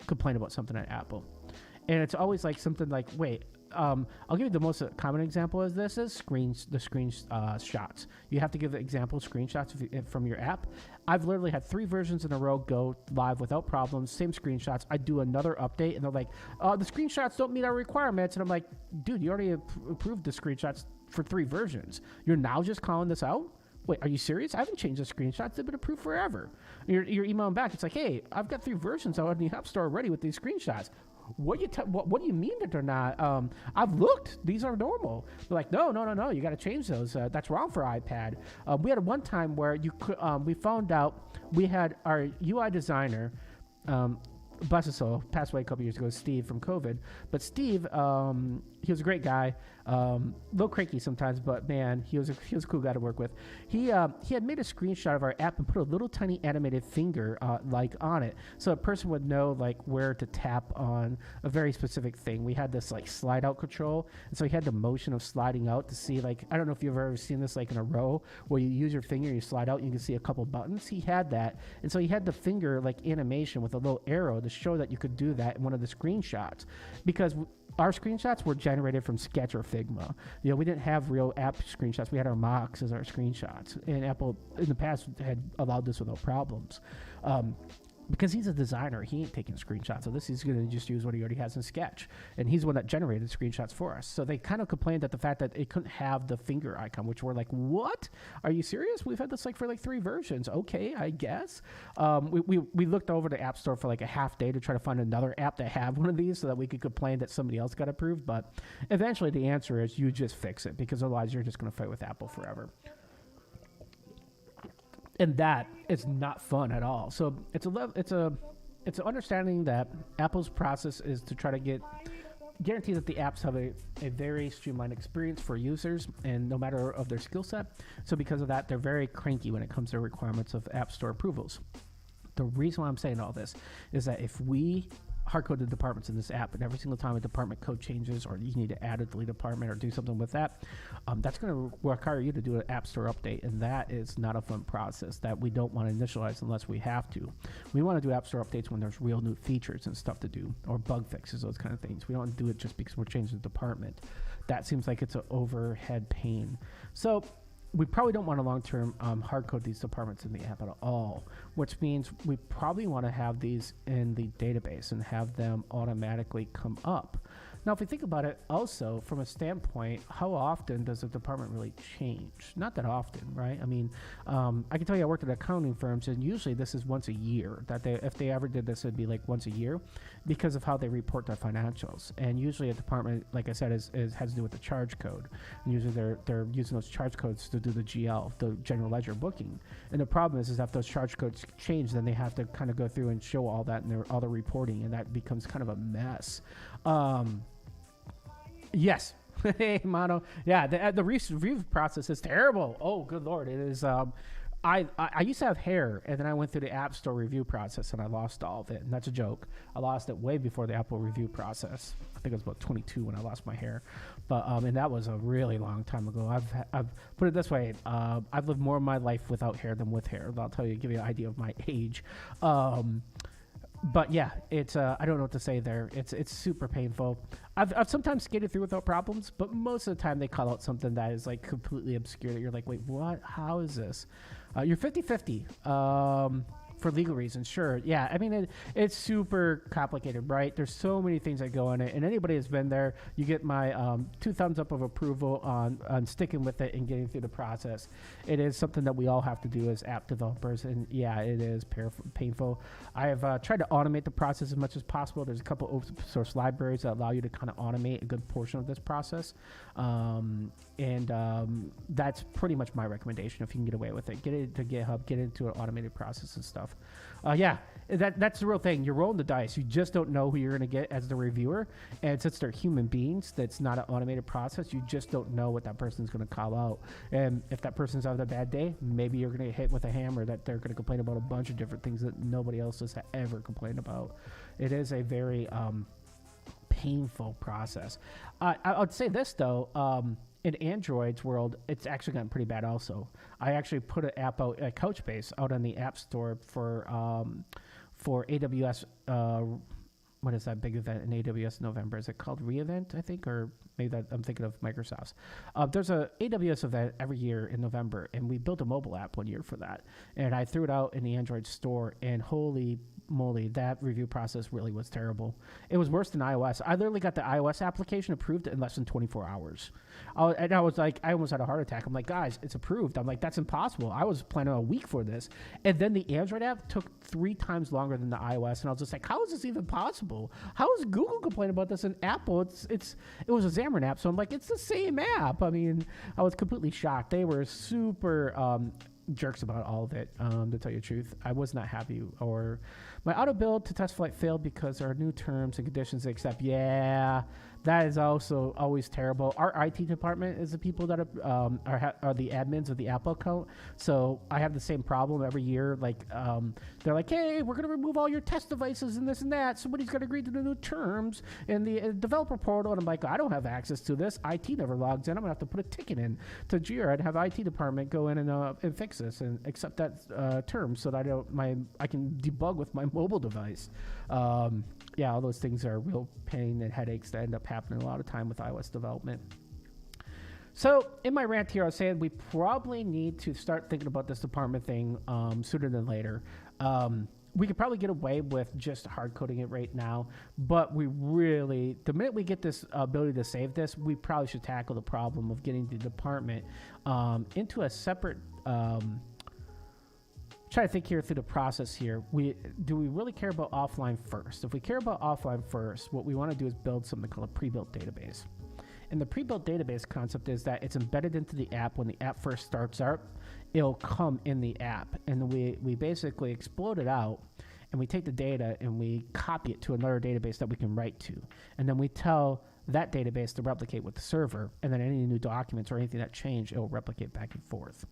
complain about something at Apple. And it's always like something like, wait, I'll give you the most common example of this is screenshots. You have to give the example screenshots from your app. I've literally had 3 versions in a row go live without problems, same screenshots. I do another update and they're like, the screenshots don't meet our requirements. And I'm like, dude, you already approved the screenshots for 3 versions. You're now just calling this out? Wait, are you serious? I haven't changed the screenshots. They've been approved forever. You're emailing back. It's like, hey, I've got 3 versions out in the App Store already with these screenshots. What do you mean that they're not? I've looked. These are normal. They're like, no. You got to change those. That's wrong for iPad. We had one time where you could. We found out we had our UI designer. Bless his soul, passed away a couple years ago, Steve from COVID. But Steve, he was a great guy. A little cranky sometimes, but man, he was a cool guy to work with. He had made a screenshot of our app and put a little tiny animated finger like on it, so a person would know like where to tap on a very specific thing. We had this like slide out control, and so he had the motion of sliding out to see, like, I don't know if you've ever seen this like in a row where you use your finger, you slide out, and you can see a couple buttons. He had that, and so he had the finger like animation with a little arrow to show that you could do that in one of the screenshots, because our screenshots were generated from Sketch or Figma. We didn't have real app screenshots. We had our mocks as our screenshots. And Apple, in the past, had allowed this without problems. Because he's a designer, he ain't taking screenshots of this. He's going to just use what he already has in Sketch. And he's the one that generated screenshots for us. So they kind of complained at the fact that it couldn't have the finger icon, which we're like, what? Are you serious? We've had this like for like 3 versions. Okay, I guess. We looked over the App Store for like a half day to try to find another app that had one of these so that we could complain that somebody else got approved. But eventually the answer is you just fix it, because otherwise you're just going to fight with Apple forever. And that is not fun at all. So it's an understanding that Apple's process is to try to guarantee that the apps have a very streamlined experience for users, and no matter of their skill set. So because of that, they're very cranky when it comes to requirements of App Store approvals. The reason why I'm saying all this is that if we hard-code the departments in this app, and every single time a department code changes, or you need to add a delete department or do something with that, that's going to require you to do an App Store update, and that is not a fun process that we don't want to initialize unless we have to. We want to do App Store updates when there's real new features and stuff to do, or bug fixes, those kind of things. We don't want to do it just because we're changing the department. That seems like it's an overhead pain. So we probably don't want to long-term hard code these departments in the app at all, which means we probably want to have these in the database and have them automatically come up. Now, if we think about it also from a standpoint, how often does the department really change? Not that often, right? I mean, I can tell you I worked at accounting firms, and usually this is once a year. If they ever did this, it'd be like once a year because of how they report their financials. And usually a department, like I said, has to do with the charge code. And usually they're using those charge codes to do the GL, the general ledger booking. And the problem is that those charge codes change, then they have to kind of go through and show all that in all the reporting, and that becomes kind of a mess. Yes. Hey, Mono. Yeah, the review process is terrible. Oh, good Lord. It is. I used to have hair, and then I went through the App Store review process, and I lost all of it. And that's a joke. I lost it way before the Apple review process. I think it was about 22 when I lost my hair. But and that was a really long time ago. I've put it this way. I've lived more of my life without hair than with hair. I'll tell you, give you an idea of my age. But yeah, it's I don't know what to say there. It's super painful. I've sometimes skated through without problems, but most of the time they call out something that is like completely obscure that you're like, wait, what? How is this? You're 50-50. For legal reasons, sure. Yeah, I mean, it's super complicated, right? There's so many things that go in it, and anybody that's been there, you get my 2 thumbs up of approval on sticking with it and getting through the process. It is something that we all have to do as app developers, and yeah, it is painful. I have tried to automate the process as much as possible. There's a couple open source libraries that allow you to kind of automate a good portion of this process, and that's pretty much my recommendation if you can get away with it. Get it to GitHub, get into an automated process and stuff. Yeah, that's the real thing. You're rolling the dice. You just don't know who you're going to get as the reviewer. And since they're human beings, that's not an automated process. You just don't know what that person's going to call out. And if that person's having a bad day, maybe you're going to get hit with a hammer that they're going to complain about a bunch of different things that nobody else has ever complained about. It is a very painful process. I would say this, though. In Android's world, it's actually gotten pretty bad also. I actually put an app out, Couchbase, out on the App Store for AWS. What is that big event in AWS in November? Is it called re:Event, I think? Or maybe that I'm thinking of Microsoft's. There's a AWS event every year in November, and we built a mobile app one year for that. And I threw it out in the Android store, and holy moly, that review process really was terrible. It was worse than iOS. I literally got the iOS application approved in less than 24 hours. And I was like, I almost had a heart attack. I'm like, guys, it's approved. I'm like, that's impossible. I was planning a week for this. And then the Android app took 3 times longer than the iOS. And I was just like, how is this even possible? How is Google complaining about this? And Apple, it was a Xamarin app. So I'm like, it's the same app. I mean, I was completely shocked. They were super jerks about all of it, to tell you the truth. I was not happy. Or my auto build to test flight failed because there are new terms and conditions they accept. Yeah, that is also always terrible. Our IT department is the people that are the admins of the Apple account. So I have the same problem every year. Like they're like, hey, we're going to remove all your test devices and this and that. Somebody's got to agree to the new terms in the developer portal. And I'm like, I don't have access to this. IT never logs in. I'm going to have to put a ticket in to Jira and have IT department go in and fix this and accept that term so that I can debug with my mobile device. Yeah, all those things are real pain and headaches that end up happening a lot of time with iOS development. So in my rant here, I was saying we probably need to start thinking about this department thing sooner than later. We could probably get away with just hard coding it right now, but the minute we get this ability to save this, we probably should tackle the problem of getting the department into a separate try to think here through the process here. Do we really care about offline first? If we care about offline first, what we want to do is build something called a pre-built database. And the pre-built database concept is that it's embedded into the app. When the app first starts up, it'll come in the app. And then we basically explode it out, and we take the data and we copy it to another database that we can write to. And then we tell that database to replicate with the server, and then any new documents or anything that change, it'll replicate back and forth.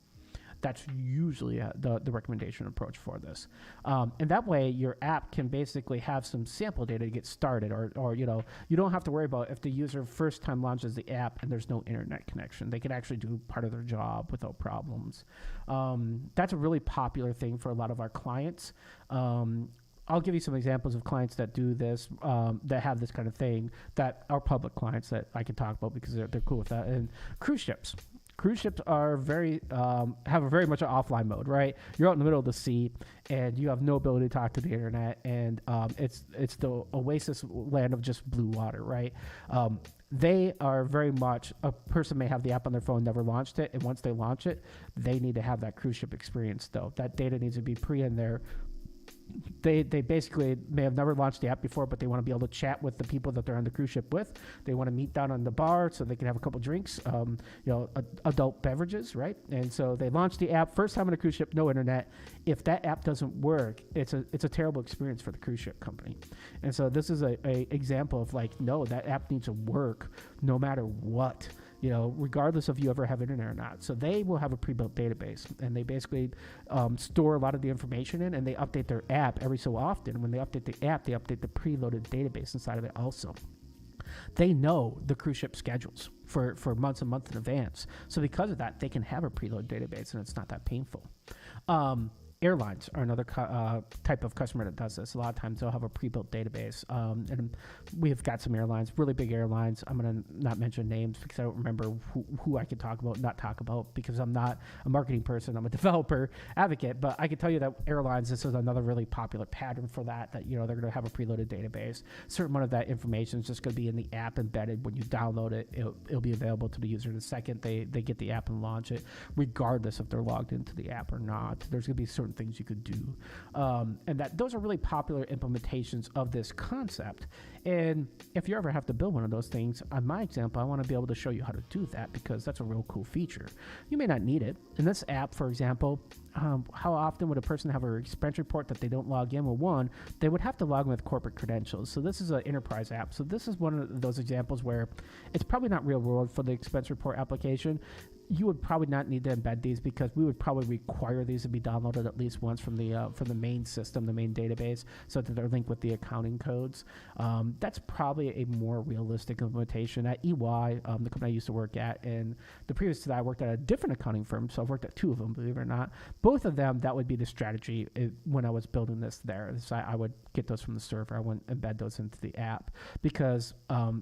That's usually the recommendation approach for this. And that way your app can basically have some sample data to get started, or you don't have to worry about if the user first time launches the app and there's no internet connection. They can actually do part of their job without problems. That's a really popular thing for a lot of our clients. I'll give you some examples of clients that do this, that have this kind of thing, that are public clients that I can talk about because they're cool with that. And cruise ships. cruise ships are have a very much an offline mode, right? You're out in the middle of the sea and you have no ability to talk to the internet, and it's the oasis land of just blue water, right? They are very much, a person may have the app on their phone, never launched it, and once they launch it, they need to have that cruise ship experience though. That data needs to be in there. They basically may have never launched the app before, but they want to be able to chat with the people that they're on the cruise ship with. They want to meet down on the bar so they can have a couple drinks, adult beverages, right? And so they launch the app, first time on a cruise ship, no internet. If that app doesn't work, it's a terrible experience for the cruise ship company. And so this is a example of like, no, that app needs to work no matter what. Regardless of you ever have internet or not. So they will have a pre-built database, and they basically store a lot of the information in, and they update their app every so often. When they update the app, they update the preloaded database inside of it also. They know the cruise ship schedules for months and months in advance. So because of that, they can have a preload database, and it's not that painful. Airlines are another type of customer that does this. A lot of times they'll have a pre-built database. And we've got some airlines, really big airlines. I'm going to not mention names because I don't remember who I could talk about, not talk about, because I'm not a marketing person. I'm a developer advocate. But I can tell you that airlines, this is another really popular pattern for that they're going to have a preloaded database. A certain amount of that information is just going to be in the app embedded. When you download it, it'll be available to the user the second they get the app and launch it, regardless if they're logged into the app or not. There's going to be certain things you could do, and that those are really popular implementations of this concept. And if you ever have to build one of those things, on my example, I want to be able to show you how to do that, because that's a real cool feature. You may not need it in this app, for example. How often would a person have an expense report that they don't log in? Well, one, they would have to log in with corporate credentials. So this is an enterprise app. So this is one of those examples where it's probably not real world for the expense report application. You would probably not need to embed these, because we would probably require these to be downloaded at least once from the main system, the main database, so that they're linked with the accounting codes. That's probably a more realistic implementation. At EY, the company I used to work at, and the previous to that, I worked at a different accounting firm, so I've worked at two of them, believe it or not. Both of them, that would be the strategy when I was building this there. So I would get those from the server. I wouldn't embed those into the app, because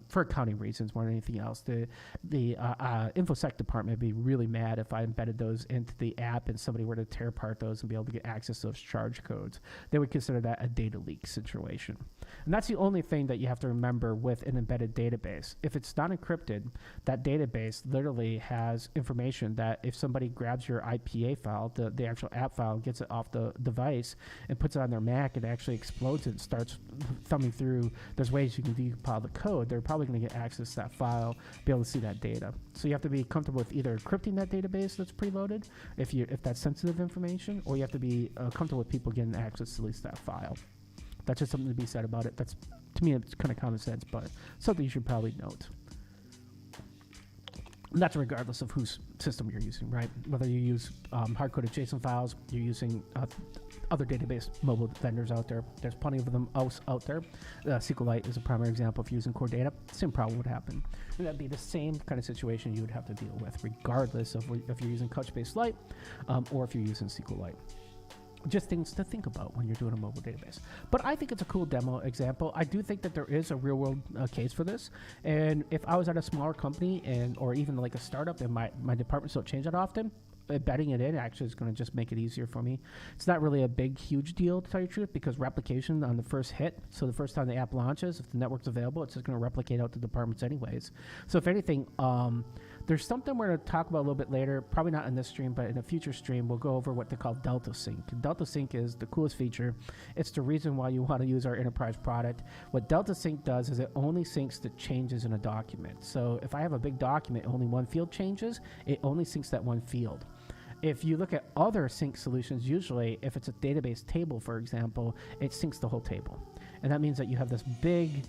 for accounting reasons more than anything else, the InfoSec department would be really mad if I embedded those into the app and somebody were to tear apart those and be able to get access to those charge codes. They would consider that a data leak situation. And that's the only thing that you have to remember with an embedded database. If it's not encrypted, that database literally has information that if somebody grabs your IPA file, the actual app file, gets it off the device and puts it on their Mac, it actually explodes it and starts thumbing through. There's ways you can decompile the code. They're probably going to get access to that file, be able to see that data. So you have to be comfortable with either encrypting that database that's preloaded, if that's sensitive information, or you have to be comfortable with people getting access to at least that file. That's just something to be said about it. That's, to me, it's kind of common sense, but something you should probably note. And that's regardless of whose system you're using, right? Whether you use hard-coded JSON files, you're using other database mobile vendors out there. There's plenty of them out there. SQLite is a primary example. If you're using core data, same problem would happen. And that'd be the same kind of situation you would have to deal with, regardless of if you're using Couchbase Lite or if you're using SQLite. Just things to think about when you're doing a mobile database. But I think it's a cool demo example. I do think that there is a real world case for this. And if I was at a smaller company or even like a startup and my departments don't change that often, embedding it in actually is going to just make it easier for me. It's not really a huge deal, to tell you the truth, because replication on the first hit, so the first time the app launches, if the network's available, it's just going to replicate out to departments anyways. So if anything, there's something we're going to talk about a little bit later, probably not in this stream, but in a future stream, we'll go over what they call Delta Sync. Delta Sync is the coolest feature. It's the reason why you want to use our enterprise product. What Delta Sync does is it only syncs the changes in a document. So if I have a big document, only one field changes, it only syncs that one field. If you look at other sync solutions, usually if it's a database table, for example, it syncs the whole table. And that means that you have this big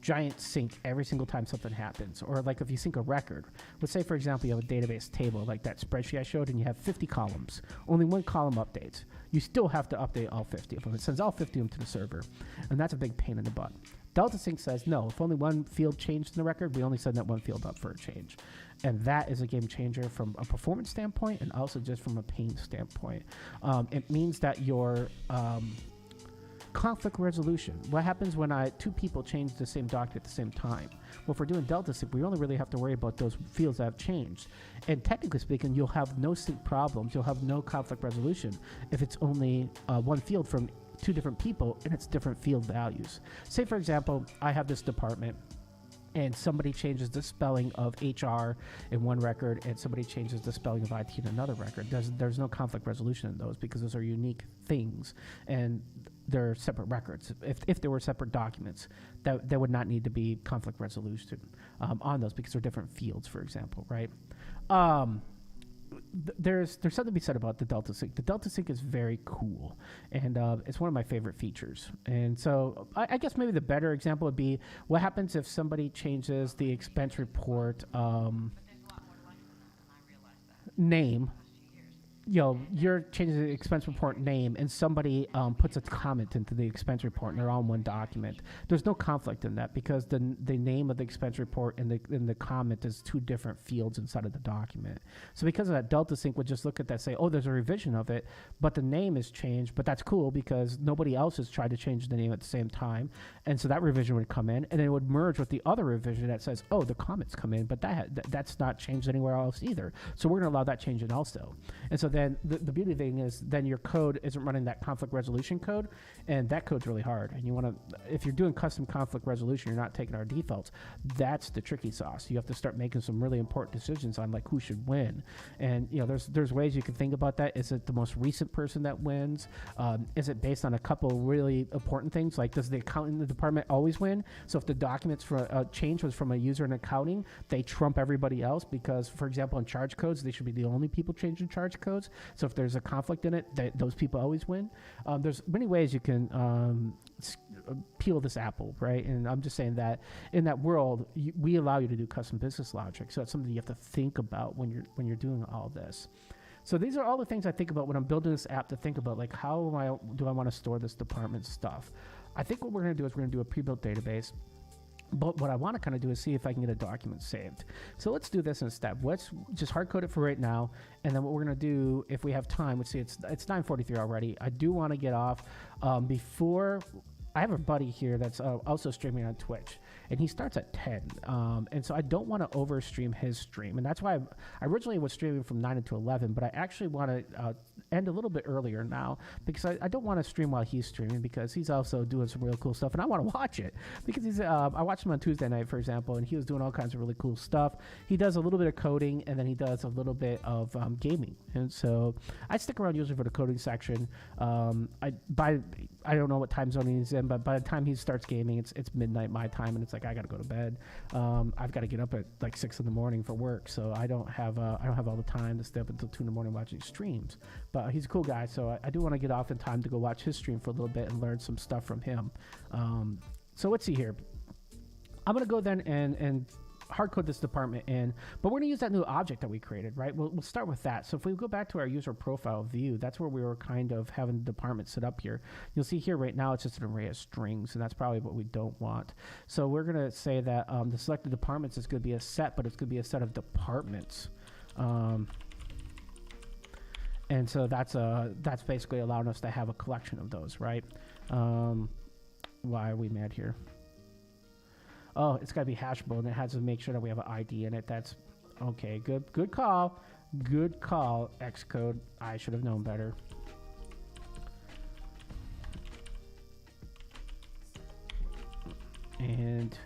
giant sync every single time something happens. Or like if you sync a record, let's say for example you have a database table like that spreadsheet I showed, and you have 50 columns, only one column updates. You still have to update all 50 of them. It sends all 50 of them to the server, and that's a big pain in the butt. Delta Sync says no, if only one field changed in the record, we only send that one field up for a change. And that is a game changer from a performance standpoint and also just from a pain standpoint. It means that your Conflict resolution. What happens when two people change the same document at the same time? Well, if we're doing delta sync, we only really have to worry about those fields that have changed. And technically speaking, you'll have no sync problems. You'll have no conflict resolution if it's only one field from two different people and it's different field values. Say, for example, I have this department and somebody changes the spelling of HR in one record and somebody changes the spelling of IT in another record. There's no conflict resolution in those because those are unique things and they're separate records. If there were separate documents, that would not need to be conflict resolution on those because they're different fields, for example, right? There's something to be said about the delta sync. The delta sync is very cool, and it's one of my favorite features. And so I guess maybe the better example would be what happens if somebody changes the expense report name. You're changing the expense report name and somebody puts a comment into the expense report and they're all in one document. There's no conflict in that because the name of the expense report and the comment is two different fields inside of the document. So because of that, delta sync would just look at that, say, oh, there's a revision of it, but the name is changed, but that's cool because nobody else has tried to change the name at the same time. And so that revision would come in and then it would merge with the other revision that says, oh, the comments come in, but that's not changed anywhere else either. So we're going to allow that change in also. And so then the beauty thing is then your code isn't running that conflict resolution code, and that code's really hard. And you want to, if you're doing custom conflict resolution, you're not taking our defaults. That's the tricky sauce. You have to start making some really important decisions on like who should win. And there's ways you can think about that. Is it the most recent person that wins? Is it based on a couple really important things? Like, does the accounting department always win? So if the documents for a change was from a user in accounting, they trump everybody else because, for example, in charge codes, they should be the only people changing charge codes. So if there's a conflict in it, those people always win. There's many ways you can peel this apple, right? And I'm just saying that in that world, we allow you to do custom business logic. So it's something you have to think about when you're doing all this. So these are all the things I think about when I'm building this app, to think about, like, how do I want to store this department stuff? I think what we're going to do is we're going to do a pre-built database. But what I want to kind of do is see if I can get a document saved. So let's do this in a step. Let's just hard code it for right now. And then what we're going to do, if we have time, let's see, it's 9:43 already. I do want to get off before. I have a buddy here that's also streaming on Twitch, and he starts at 10. And so I don't want to overstream his stream. And that's why I originally was streaming from 9 to 11, but I actually want to end a little bit earlier now because I don't want to stream while he's streaming because he's also doing some real cool stuff, and I want to watch it because he's. I watched him on Tuesday night, for example, and he was doing all kinds of really cool stuff. He does a little bit of coding, and then he does a little bit of gaming. And so I stick around usually for the coding section. I don't know what time zone he's in, but by the time he starts gaming, it's midnight my time, and it's like I gotta go to bed. I've got to get up at like 6 in the morning for work, so I don't have all the time to stay up until 2 in the morning watching streams. But he's a cool guy, so I do want to get off in time to go watch his stream for a little bit and learn some stuff from him. So let's see here. I'm gonna go then and hard code this department in, but we're going to use that new object that we created, right? We'll start with that. So if we go back to our user profile view, that's where we were kind of having the department set up here. You'll see here right now it's just an array of strings, and that's probably what we don't want. So we're going to say that the selected departments is going to be a set, but it's going to be a set of departments. And so that's basically allowing us to have a collection of those, right? Why are we mad here? Oh, it's got to be hashable, and it has to make sure that we have an ID in it. That's okay. Good call. Good call, Xcode. I should have known better. And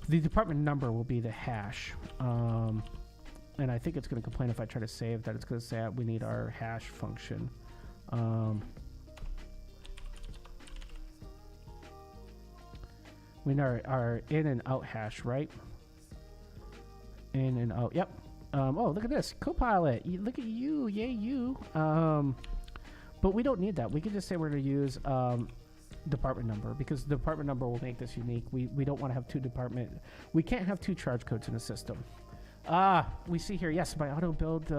the department number will be the hash. And I think it's going to complain if I try to save that. It's going to say we need our hash function. We know our in and out hash, right? In and out. Yep. Oh, look at this. CoPilot. Look at you. Yay, you. But we don't need that. We can just say we're going to use department number because the department number will make this unique. We don't want to have two department. We can't have two charge codes in a system. We see here. Yes, my auto build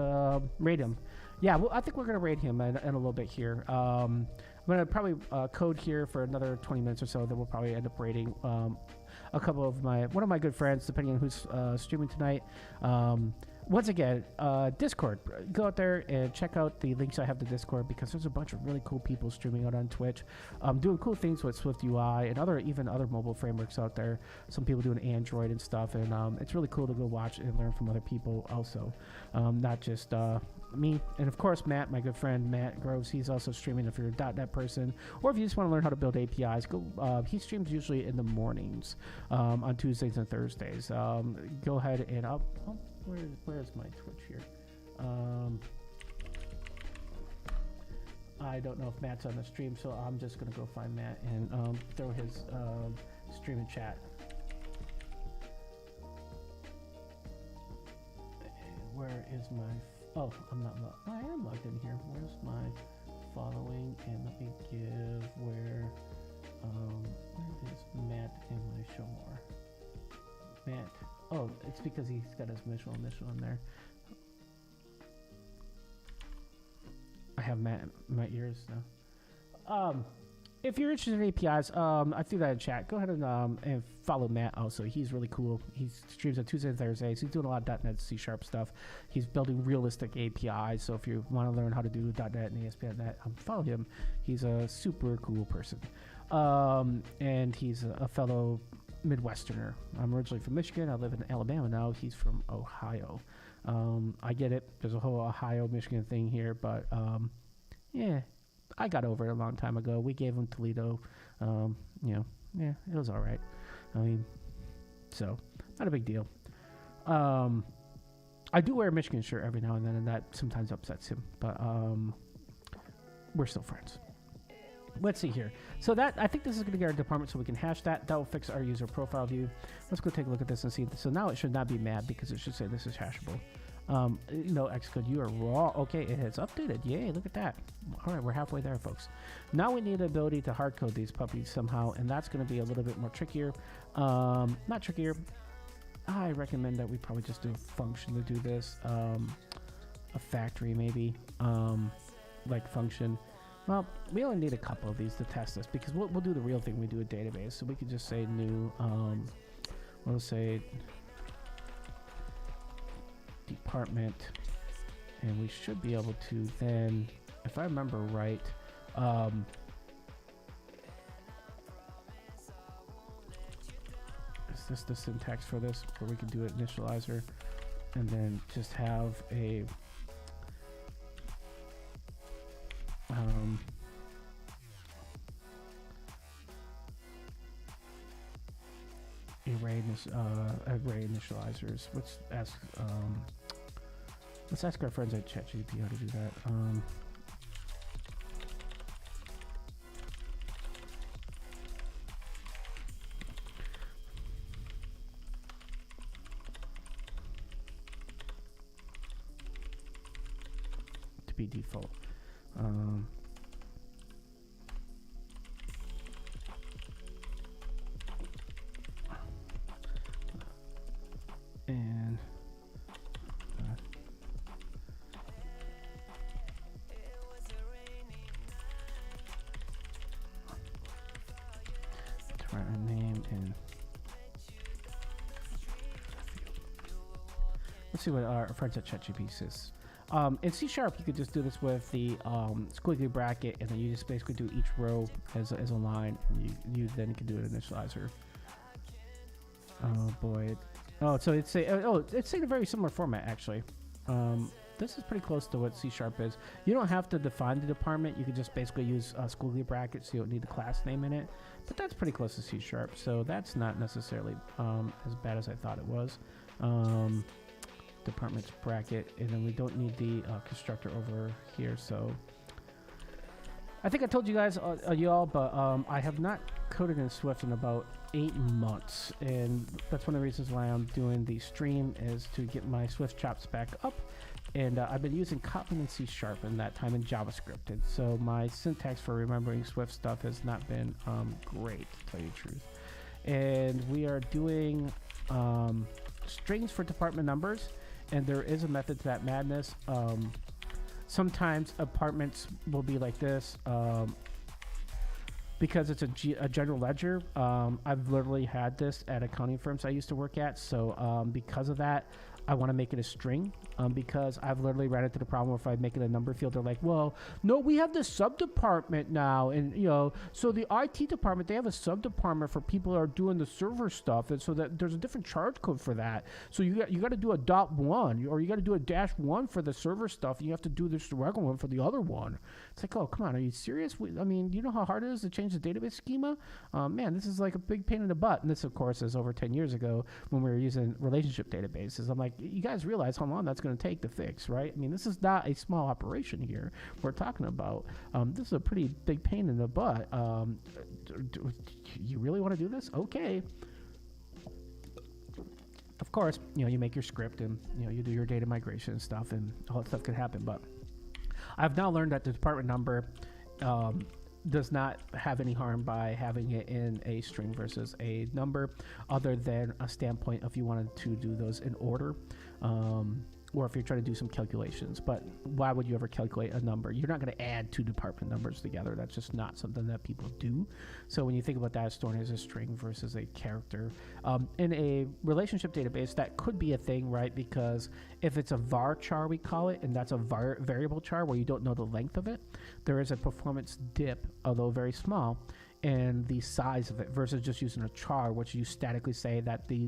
rate him. Yeah, well, I think we're going to rate him in a little bit here. I'm going to probably code here for another 20 minutes or so. Then we'll probably end up rating a couple of one of my good friends, depending on who's streaming tonight. once again, Discord. Go out there and check out the links I have to Discord, because there's a bunch of really cool people streaming out on Twitch, doing cool things with SwiftUI and even other mobile frameworks out there. Some people doing Android and stuff, and it's really cool to go watch and learn from other people also, not just me. And of course, Matt, my good friend Matt Groves, he's also streaming. If you're a .NET person, or if you just want to learn how to build APIs, go. He streams usually in the mornings on Tuesdays and Thursdays. Go ahead and where's my Twitch here? I don't know if Matt's on the stream, so I'm just gonna go find Matt and throw his stream in chat. Where is my? Oh, I'm not. I am logged in here. Where's my following? And let me give where is Matt in my show more? Matt. Oh, it's because he's got his initial in there. I have Matt in my ears now. If you're interested in APIs, I threw that in chat. Go ahead and follow Matt also. He's really cool. He streams on Tuesdays and Thursdays. He's doing a lot of .NET C# stuff. He's building realistic APIs. So if you want to learn how to do .NET and ASP.NET, follow him. He's a super cool person. And he's a fellow Midwesterner. I'm originally from Michigan. I live in Alabama now. He's from Ohio. I get it. There's a whole Ohio, Michigan thing here, but yeah, I got over it a long time ago. We gave him Toledo. Yeah, it was all right. I mean, so not a big deal. I do wear a Michigan shirt every now and then, and that sometimes upsets him, but we're still friends. Let's see here. So I think this is going to get our department so we can hash that. That will fix our user profile view. Let's go take a look at this and see. So now it should not be mad because it should say this is hashable. No, Xcode, you are raw. Okay, it has updated. Yay, look at that. All right, we're halfway there, folks. Now we need the ability to hard code these puppies somehow, and that's going to be a little bit more trickier. Not trickier. I recommend that we probably just do a function to do this. A factory maybe, like function. Well, we only need a couple of these to test this because we'll do the real thing. We do a database, so we could just say new. We'll say department, and we should be able to then, if I remember right, is this the syntax for this, where we can do an initializer and then just have a array initializers. Let's ask our friends at ChatGPT how to do that. To be default. And to write a name and let's see what our friends at ChatGPT says. In C# you could just do this with the squiggly bracket, and then you just basically do each row as a line, and you then can do an initializer. Oh boy. Oh, so it's in a very similar format actually. This is pretty close to what C# is. You don't have to define the department. You can just basically use squiggly brackets, so you don't need the class name in it. But that's pretty close to C#, so that's not necessarily as bad as I thought it was. Departments bracket, and then we don't need the constructor over here. So I think I told you guys, y'all, but I have not coded in Swift in about 8 months, and that's one of the reasons why I'm doing the stream, is to get my Swift chops back up. And I've been using Kotlin and C# in that time in JavaScript, and so my syntax for remembering Swift stuff has not been great, to tell you the truth. And we are doing strings for department numbers, and there is a method to that madness. Sometimes apartments will be like this. because it's a general ledger. I've literally had this at accounting firms I used to work at. So because of that, I want to make it a string because I've literally ran into the problem where if I make it a number field, they're like, well, no, we have this sub-department now. And, you know, so the IT department, they have a sub-department for people who are doing the server stuff. And so that there's a different charge code for that. So you got to do a .1 or you got to do a -1 for the server stuff. And you have to do this regular one for the other one. It's like, oh, come on, are you serious? I mean, you know how hard it is to change the database schema? Man, this is like a big pain in the butt. And this, of course, is over 10 years ago when we were using relationship databases. I'm like, you guys realize how long that's going to take to fix, right? I mean, this is not a small operation here we're talking about. This is a pretty big pain in the butt. You really want to do this? Okay. Of course, you know, you make your script and, you know, you do your data migration and stuff, and all that stuff could happen. But I've now learned that the department number does not have any harm by having it in a string versus a number, other than a standpoint if you wanted to do those in order, or if you're trying to do some calculations. But why would you ever calculate a number? You're not going to add two department numbers together. That's just not something that people do. So when you think about that, storing as a string versus a character in a relationship database, that could be a thing, right? Because if it's a varchar, we call it, and that's a variable char where you don't know the length of it, there is a performance dip, although very small, and the size of it versus just using a char, which you statically say that the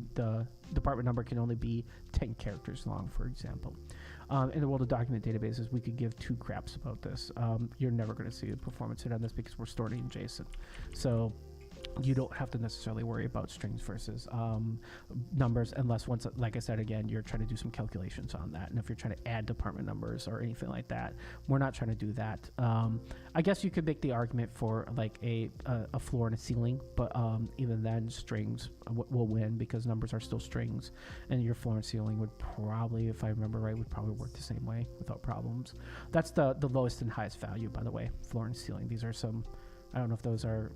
department number can only be 10 characters long, for example. In the world of document databases, we could give two craps about this. You're never going to see a performance hit on this because we're stored in JSON. So you don't have to necessarily worry about strings versus numbers unless, once, like I said, again, you're trying to do some calculations on that. And if you're trying to add department numbers or anything like that, we're not trying to do that. I guess you could make the argument for like a floor and a ceiling, but even then strings will win because numbers are still strings, and your floor and ceiling would probably, if I remember right, would probably work the same way without problems. That's the lowest and highest value, by the way, floor and ceiling. These are some, I don't know if those are,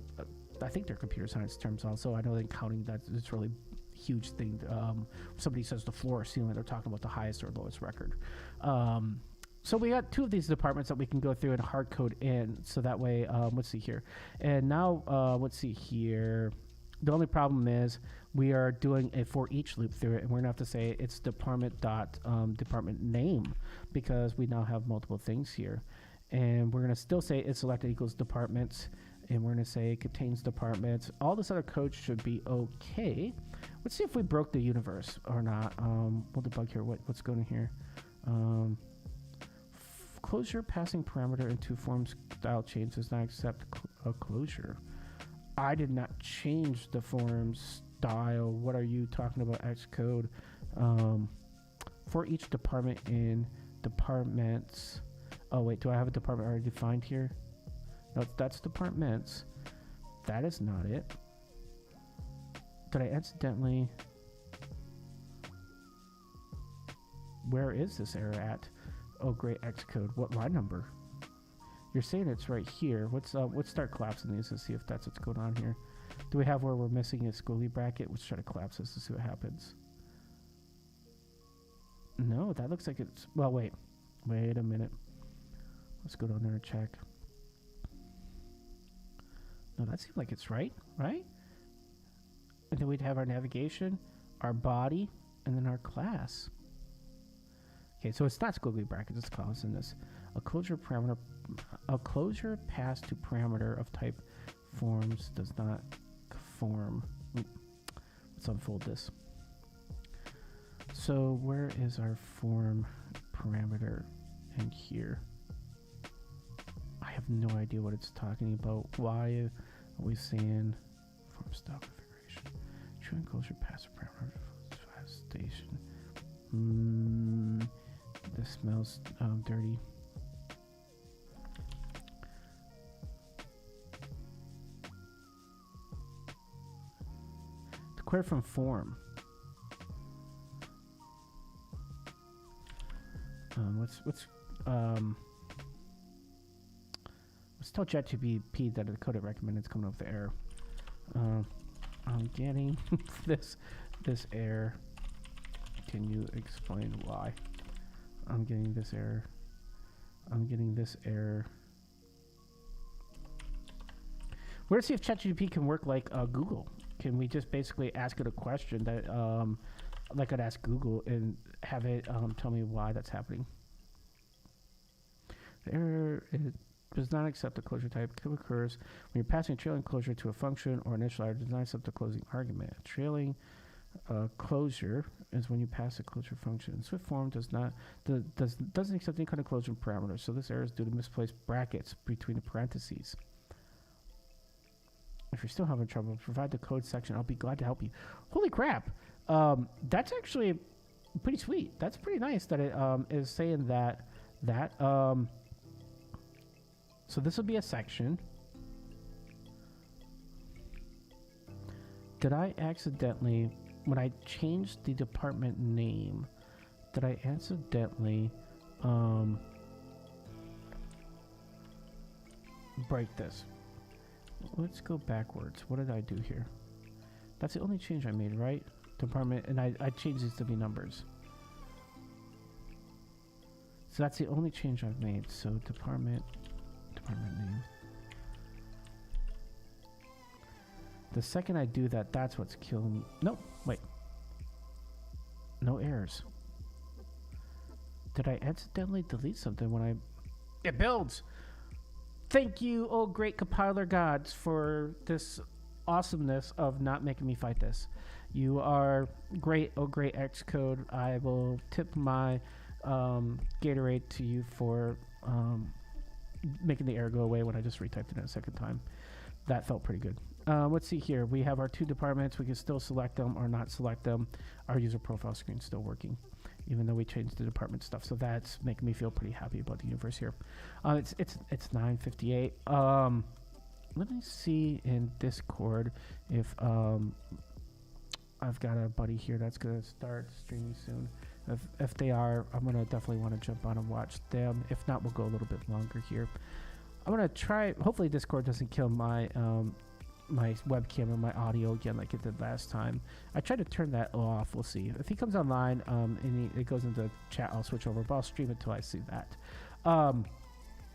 I think they're computer science terms also. I know in counting that it's really huge thing. Somebody says the floor or ceiling, they're talking about the highest or lowest record. So we got two of these departments that we can go through and hard code in. So that way, let's see here. And now, let's see here. The only problem is we are doing a for each loop through it, and we're gonna have to say it's department dot department name because we now have multiple things here. And we're gonna still say it's selected equals departments, and we're going to say it contains departments. All this other code should be okay. Let's see if we broke the universe or not. We'll debug here. What's going on here? Closure passing parameter into form style change does not accept a closure. I did not change the form style. What are you talking about, Xcode? For each department in departments. Oh, wait, do I have a department already defined here? No, that's departments. That is not it. Did I accidentally... Where is this error at? Oh, great, Xcode. What line number? You're saying it's right here. Let's start collapsing these and see if that's what's going on here. Do we have where we're missing a squiggly bracket? Let's try to collapse this to see what happens. No, that looks like it's... Well, wait. Wait a minute. Let's go down there and check. No, that seems like it's right? And then we'd have our navigation, our body, and then our class. Okay, so it's not squiggly brackets, it's columns in this. A closure passed to parameter of type forms does not form. Let's unfold this. So where is our form parameter in here? I have no idea what it's talking about. Why are we saying form style configuration? True enclosure pass parameter station. This smells dirty. Declare from form. Let's tell ChatGPT that the code I recommended is coming up with the error. I'm getting this error. Can you explain why? I'm getting this error. We're gonna see if ChatGPT can work like Google. Can we just basically ask it a question that, like I'd ask Google, and have it tell me why that's happening? The error does not accept the closure type. It occurs when you're passing a trailing closure to a function or initializer. Does not accept the closing argument. A trailing closure is when you pass a closure function. Swift form doesn't accept any kind of closure parameters. So this error is due to misplaced brackets between the parentheses. If you're still having trouble, provide the code section. I'll be glad to help you. Holy crap! That's actually pretty sweet. That's pretty nice that it is saying that. So this will be a section. Did I accidentally, when I changed the department name, did I accidentally break this? Let's go backwards. What did I do here? That's the only change I made, right? Department, and I changed these to be numbers. So that's the only change I've made. So department name. The second I do that, that's what's killing me. Nope, wait. No errors. Did I accidentally delete something when I... It builds! Thank you, oh great compiler gods, for this awesomeness of not making me fight this. You are great, oh great Xcode. I will tip my Gatorade to you for making the error go away when I just retyped it a second time. That felt pretty good. Let's see here. We have our two departments. We can still select them or not select them. Our user profile screen is still working, even though we changed the department stuff. So that's making me feel pretty happy about the universe here. It's 9:58. Let me see in Discord if I've got a buddy here that's gonna start streaming soon. If they are, I'm gonna definitely want to jump on and watch them. If not, we'll go a little bit longer here. I'm gonna try. Hopefully, Discord doesn't kill my my webcam and my audio again like it did last time. I tried to turn that off. We'll see if he comes online and it goes into chat. I'll switch over, but I'll stream it till I see that.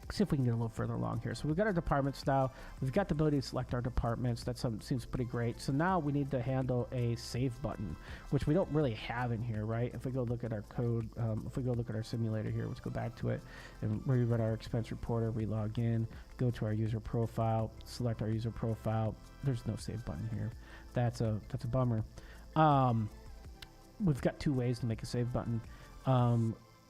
See if we can get a little further along here. So we've got our departments now. We've got the ability to select our departments. That seems pretty great. So now we need to handle a save button, which we don't really have in here, right? If we go look at our code, if we go look at our simulator here, let's go back to it and we run our expense reporter. We log in, go to our user profile, select our user profile. There's no save button here. That's a bummer. We've got two ways to make a save button.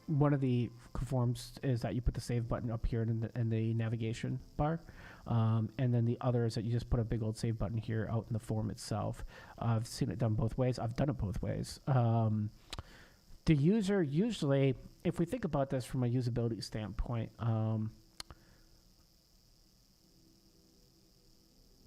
One of the forms is that you put the save button up here in the navigation bar. And then the other is that you just put a big old save button here out in the form itself. I've seen it done both ways. I've done it both ways. The user usually, if we think about this from a usability standpoint,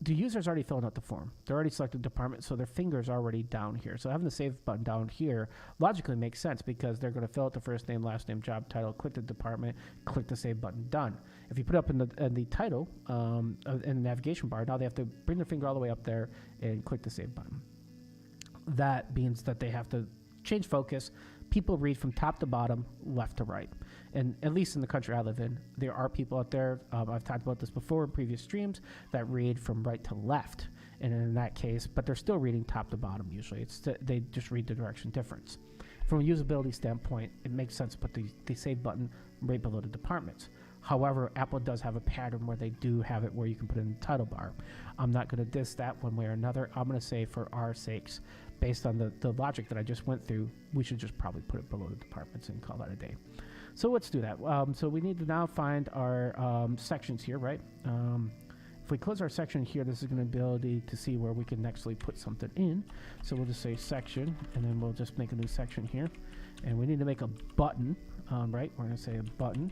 the user's already filling out the form. They're already selected department, so their finger's already down here. So having the save button down here logically makes sense because they're going to fill out the first name, last name, job title, click the department, click the save button, done. If you put it up in the title, in the navigation bar, now they have to bring their finger all the way up there and click the save button. That means that they have to change focus. People read from top to bottom, left to right. And at least in the country I live in, there are people out there, I've talked about this before in previous streams, that read from right to left. And in that case, but they're still reading top to bottom usually. They just read the direction difference. From a usability standpoint, it makes sense to put the save button right below the departments. However, Apple does have a pattern where they do have it where you can put it in the title bar. I'm not going to diss that one way or another. I'm going to say for our sakes, based on the logic that I just went through, we should just probably put it below the departments and call that a day. So let's do that. So we need to now find our sections here, right? If we close our section here, this is going to be ability to see where we can actually put something in. So we'll just say section, and then we'll just make a new section here. And we need to make a button, right? We're going to say a button.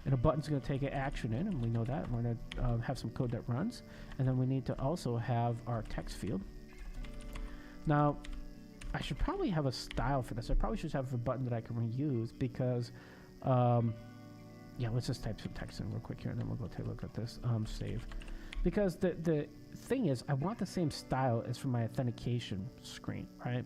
And a button's going to take an action in, and we know that. We're going to have some code that runs. And then we need to also have our text field. Now, I should probably have a style for this. I probably should have a button that I can reuse because, yeah, let's just type some text in real quick here, and then we'll go take a look at this. Save. Because the thing is, I want the same style as for my authentication screen, right?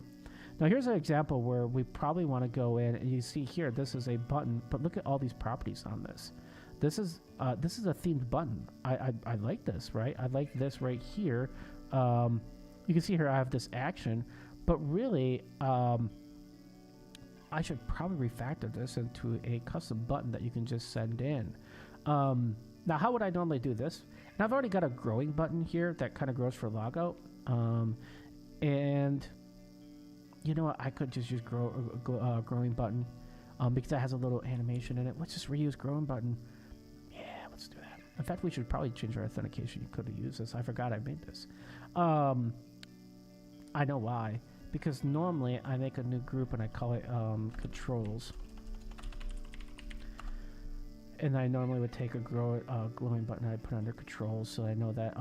Now, here's an example where we probably want to go in, and you see here, this is a button, but look at all these properties on this. This is a themed button. I like this, right? I like this right here. You can see here I have this action, but really, I should probably refactor this into a custom button that you can just send in. Now, how would I normally do this? And I've already got a growing button here that kind of grows for logout. And you know what? I could just use growing button because it has a little animation in it. Let's just reuse growing button. Yeah, let's do that. In fact, we should probably change our authentication. You could have used this. I forgot I made this. I know why. Because normally I make a new group and I call it controls. And I normally would take a glowing button and I put it under controls, so I know that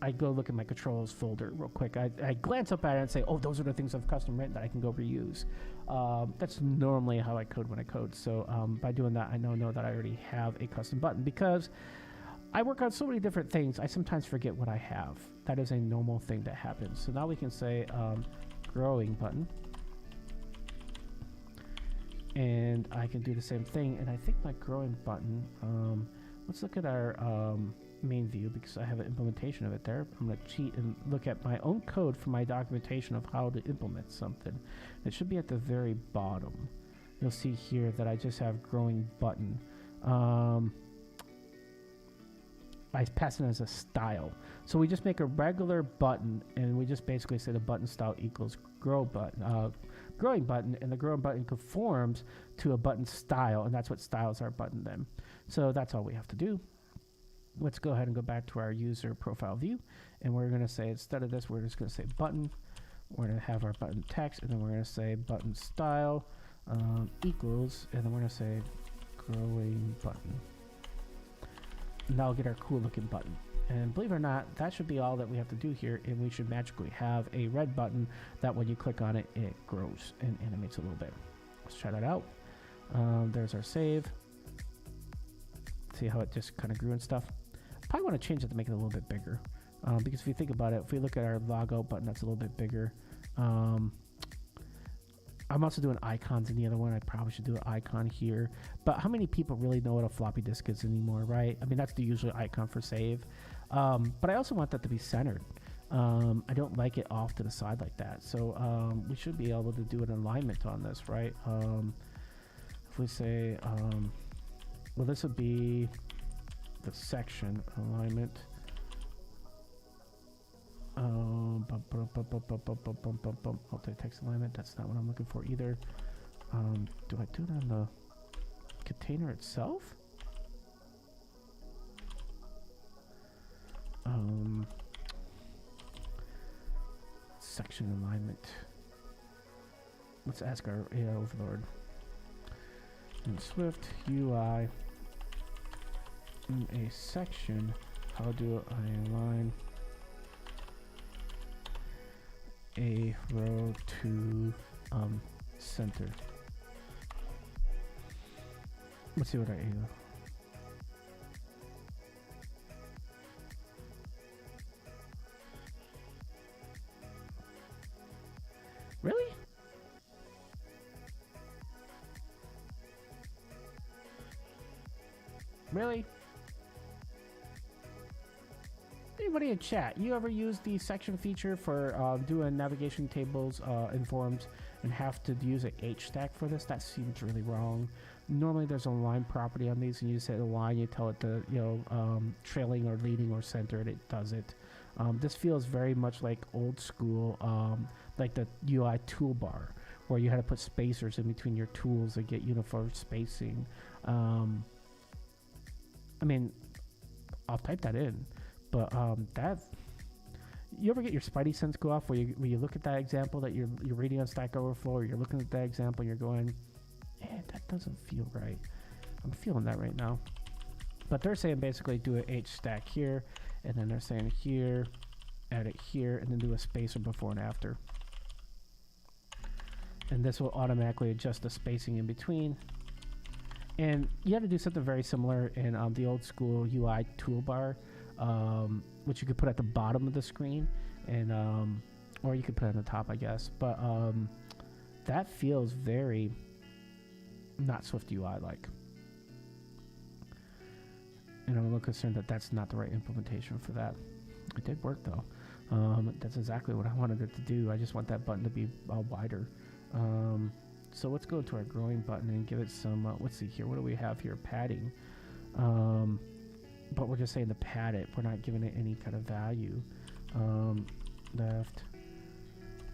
I go look at my controls folder real quick. I glance up at it and say, oh, those are the things I've custom written that I can go reuse. That's normally how I code when I code. So by doing that, I know that I already have a custom button because I work on so many different things. I sometimes forget what I have. That is a normal thing that happens. So now we can say growing button. And I can do the same thing. And I think my growing button, let's look at our main view because I have an implementation of it there. I'm going to cheat and look at my own code for my documentation of how to implement something. It should be at the very bottom. You'll see here that I just have growing button. I pass it as a style. So we just make a regular button and we just basically say the button style equals growing button, and the growing button conforms to a button style, and that's what styles our button then. So that's all we have to do. Let's go ahead and go back to our user profile view, and we're going to say, instead of this, we're just going to say button. We're going to have our button text, and then we're going to say button style equals, and then we're going to say growing button. And that'll get our cool looking button. And believe it or not, that should be all that we have to do here, and we should magically have a red button that when you click on it, it grows and animates a little bit. Let's try that out. There's our save. See how it just kind of grew and stuff. Probably want to change it to make it a little bit bigger, because if you think about it, if we look at our logo button, that's a little bit bigger. I'm also doing icons in the other one. I probably should do an icon here. But how many people really know what a floppy disk is anymore, right? I mean, that's the usual icon for save. But I also want that to be centered. I don't like it off to the side like that. So we should be able to do an alignment on this, right? If we say, well, this would be the section alignment. Alt-text alignment, that's not what I'm looking for either. Do I do it on the container itself? Section alignment. Let's ask our AI overlord. In SwiftUI, in a section, how do I align a row to center? Let's see what I do. Really? Really? Anybody in chat, you ever use the section feature for doing navigation tables in forms and have to use an H stack for this? That seems really wrong. Normally there's a line property on these and you set a line, you tell it to, trailing or leading or center, and it does it. This feels very much like old school, like the UI toolbar, where you had to put spacers in between your tools to get uniform spacing. I mean, I'll type that in. But that, you ever get your spidey sense go off where you look at that example that you're reading on Stack Overflow, or you're looking at that example and you're going, that doesn't feel right. I'm feeling that right now. But they're saying basically do an H stack here, and then they're saying here, add it here, and then do a spacer before and after. And this will automatically adjust the spacing in between. And you have to do something very similar in the old school UI toolbar, which you could put at the bottom of the screen, and or you could put it on the top, I guess. But that feels very not SwiftUI like. And I'm a little concerned that that's not the right implementation for that. It did work though. That's exactly what I wanted it to do. I just want that button to be wider. So let's go to our growing button and give it some, let's see here, what do we have here? Padding. But we're just saying to pad it. We're not giving it any kind of value. Left.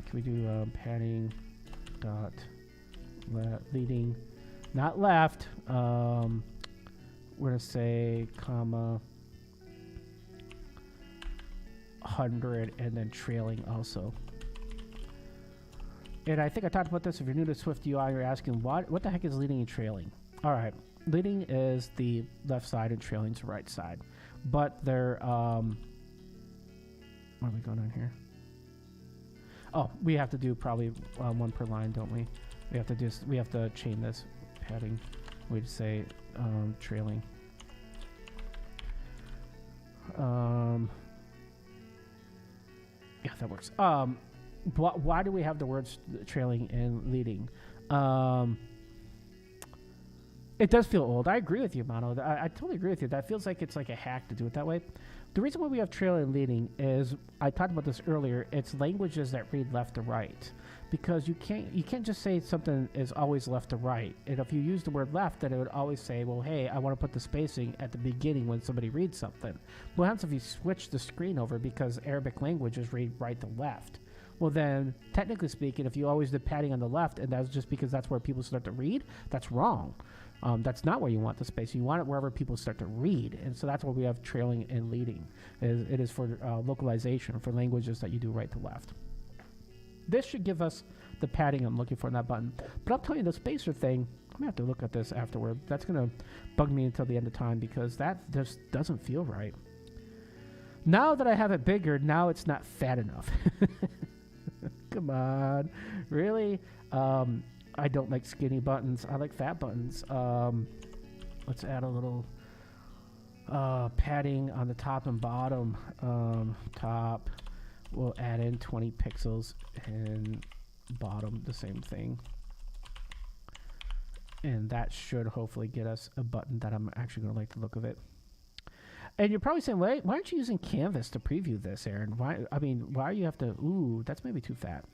Can we do padding dot leading, not left. We're going to say comma 100 and then trailing also. And I think I talked about this. If you're new to SwiftUI, you're asking what the heck is leading and trailing? All right, leading is the left side and trailing is the right side. But they're what are we going on here? Oh, we have to do probably one per line, don't we? We have to chain this padding. We'd say trailing. Yeah, that works. Why do we have the words trailing and leading? It does feel old. I agree with you, Mano. I totally agree with you. That feels like it's like a hack to do it that way. The reason why we have trailing and leading is, I talked about this earlier, it's languages that read left to right. Because you can't just say something is always left to right. And if you use the word left, then it would always say, well, hey, I want to put the spacing at the beginning when somebody reads something. What happens if you switch the screen over because Arabic languages read right to left? Well, then, technically speaking, if you always did padding on the left, and that's just because that's where people start to read, that's wrong. That's not where you want the space. You want it wherever people start to read. And so that's why we have trailing and leading. It is for localization, for languages that you do right to left. This should give us the padding I'm looking for in that button. But I'll tell you, the spacer thing, I'm going to have to look at this afterward. That's going to bug me until the end of time because that just doesn't feel right. Now that I have it bigger, now it's not fat enough. Come on. Really? I don't like skinny buttons. I like fat buttons. Let's add a little padding on the top and bottom. Top. We'll add in 20 pixels and bottom the same thing. And that should hopefully get us a button that I'm actually going to like the look of it. And you're probably saying, why aren't you using Canvas to preview this, Aaron? Why do you have to... Ooh, that's maybe too fat.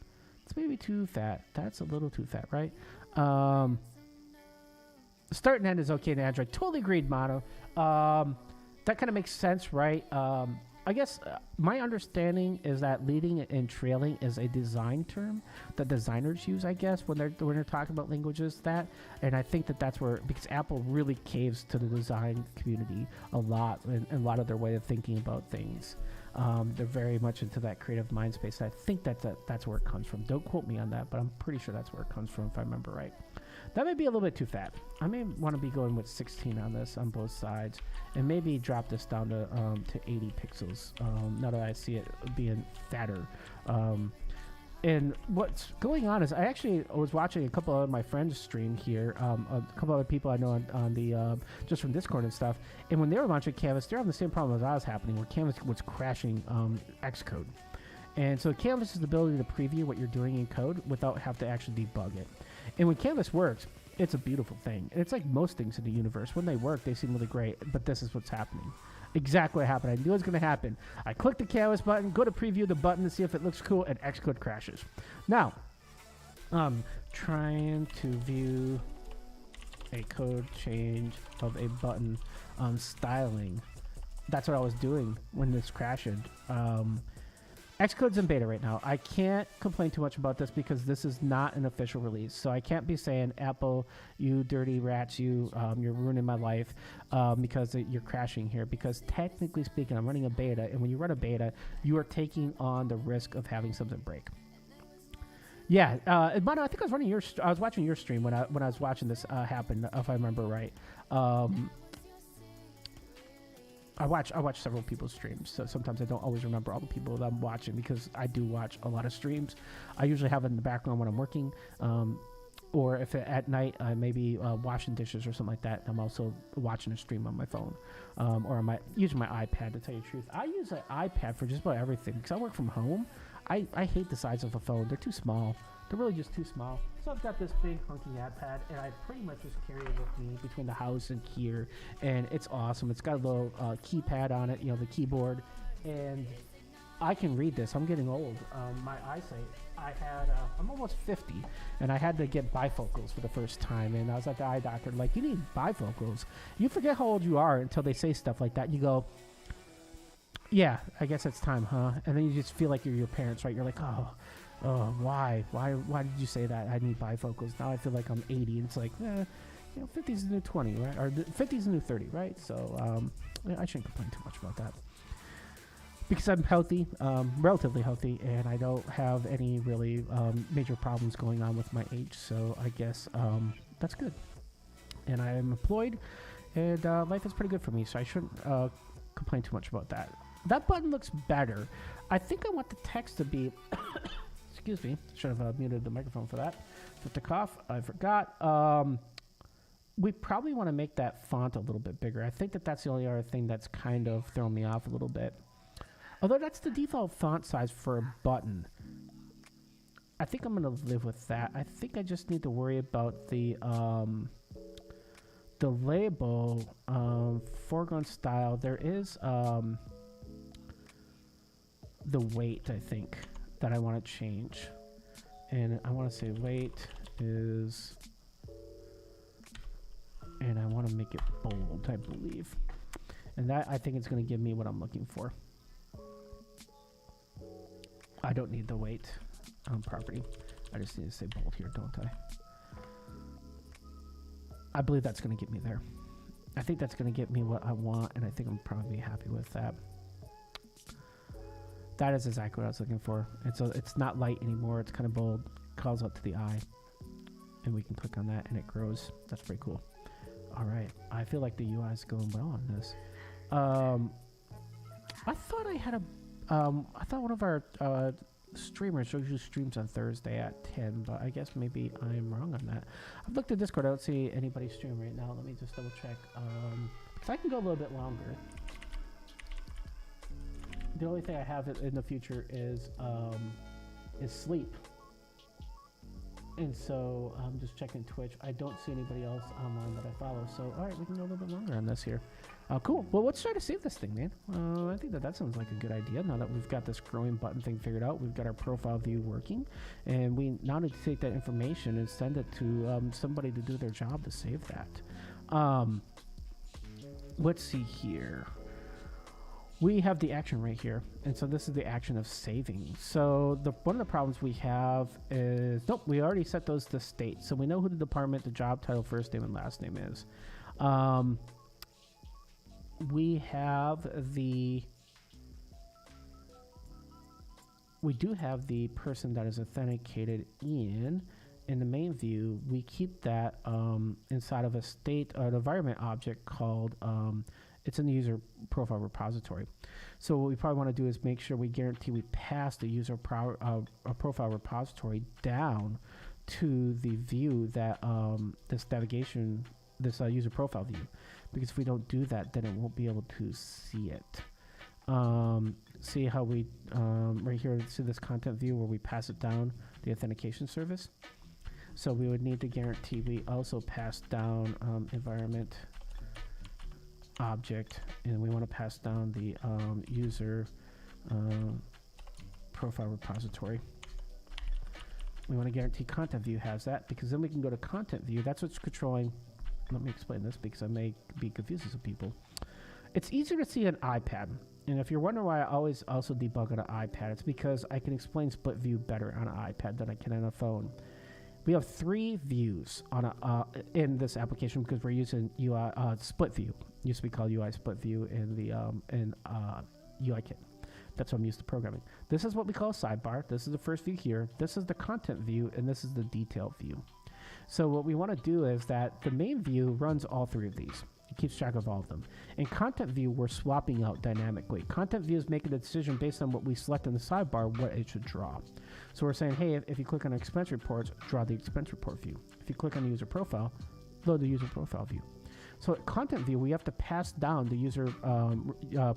It's maybe too fat. That's a little too fat, right? Start and end is okay in Android. Totally agreed, Mono. That kind of makes sense, right? I guess my understanding is that leading and trailing is a design term that designers use, I guess, when they're talking about languages. And I think that's where, because Apple really caves to the design community a lot in a lot of their way of thinking about things. They're very much into that creative mind space. I think that's where it comes from. Don't quote me on that, but I'm pretty sure that's where it comes from if I remember right. That may be a little bit too fat. I may want to be going with 16 on this on both sides, and maybe drop this down to 80 pixels. Now that I see it being fatter. And what's going on is I was watching a couple of my friends stream here, a couple other people I know on the just from Discord and stuff. And when they were launching Canvas, they're having the same problem as I was happening, where Canvas was crashing Xcode. And so Canvas is the ability to preview what you're doing in code without having to actually debug it. And when Canvas works, it's a beautiful thing. And it's like most things in the universe. When they work, they seem really great. But this is what's happening. Exactly what happened. I knew it was going to happen. I click the Canvas button, go to preview the button to see if it looks cool, and Xcode crashes. Now, trying to view a code change of a button styling. That's what I was doing when this crashed. Xcode's in beta right now. I can't complain too much about this because this is not an official release. So I can't be saying, Apple, you dirty rats, you're ruining my life because you're crashing here. Because technically speaking, I'm running a beta. And when you run a beta, you are taking on the risk of having something break. Yeah, but I think I was watching your stream when I was watching this happen, if I remember right. I watch several people's streams, so sometimes I don't always remember all the people that I'm watching because I do watch a lot of streams. I usually have it in the background when I'm working, or if at night I may be washing dishes or something like that. I'm also watching a stream on my phone, or using my iPad. To tell you the truth, I use an iPad for just about everything because I work from home. I hate the size of a phone; they're too small. They're really just too small. So I've got this big hunky iPad, and I pretty much just carry it with me between the house and here, and it's awesome. It's got a little keypad on it, the keyboard, and I can read this. I'm getting old. My eyesight, I'm almost 50, and I had to get bifocals for the first time, and I was at the eye doctor, like, you need bifocals. You forget how old you are until they say stuff like that. You go, yeah, I guess it's time, huh? And then you just feel like you're your parents, right? You're like, oh, why did you say that? I need bifocals. Now I feel like I'm 80, and it's like, 50 is the new 20, right? Or 50 is the new 30, right? So I shouldn't complain too much about that. Because I'm healthy, relatively healthy, and I don't have any really major problems going on with my age, so I guess that's good. And I am employed, and life is pretty good for me, so I shouldn't complain too much about that. That button looks better. I think I want the text to be... Excuse me. Should have muted the microphone for that. For the cough, I forgot. We probably want to make that font a little bit bigger. I think that's the only other thing that's kind of thrown me off a little bit. Although that's the default font size for a button. I think I'm going to live with that. I think I just need to worry about the label, foreground style. There is the weight, I think, that I want to change. And I want to say weight is... And I want to make it bold, I believe. And that, I think, is going to give me what I'm looking for. I don't need the weight property. I just need to say bold here, don't I? I believe that's going to get me there. I think that's going to get me what I want, and I think I'm probably happy with that. That is exactly what I was looking for. It's not light anymore. It's kind of bold. Calls out to the eye. And we can click on that, and it grows. That's pretty cool. All right. I feel like the UI is going well on this. I thought I had I thought one of our streamers usually streams on Thursday at 10, but I guess maybe I'm wrong on that. I've looked at Discord. I don't see anybody stream right now. Let me just double check. Because I can go a little bit longer. The only thing I have in the future is sleep. And so I'm just checking Twitch. I don't see anybody else online that I follow. So, all right, we can go a little bit longer on this here. Cool. Well, let's try to save this thing, man. I think that sounds like a good idea. Now that we've got this growing button thing figured out, we've got our profile view working, and we now need to take that information and send it to somebody to do their job to save that. Let's see here. We have the action right here, and so this is the action of saving. So one of the problems we have is, nope, we already set those to state. So we know who the department, the job title, first name, and last name is. We do have the person that is authenticated in the main view. We keep that inside of a state, an environment object called, it's in the user profile repository. So what we probably want to do is make sure we guarantee we pass the user profile repository down to the view that this navigation, this user profile view. Because if we don't do that, then it won't be able to see it. See how we, right here, see this content view where we pass it down the authentication service? So we would need to guarantee we also pass down environment object, and we want to pass down the user profile repository. We want to guarantee content view has that, because then we can go to content view. That's what's controlling. Let me explain this because I may be confusing some people. It's easier to see an iPad. And if you're wondering why I always also debug on an iPad, it's because I can explain split view better on an iPad than I can on a phone. We have 3 views on in this application because we're using UI split view. It used to be called UI split view in the UI kit. That's what I'm used to programming. This is what we call a sidebar. This is the first view here. This is the content view, and this is the detail view. So what we want to do is that the main view runs all 3 of these. It keeps track of all of them. In content view, we're swapping out dynamically. Content view is making a decision based on what we select in the sidebar, what it should draw. So we're saying, hey, if you click on expense reports, draw the expense report view. If you click on the user profile, load the user profile view. So content view, we have to pass down the user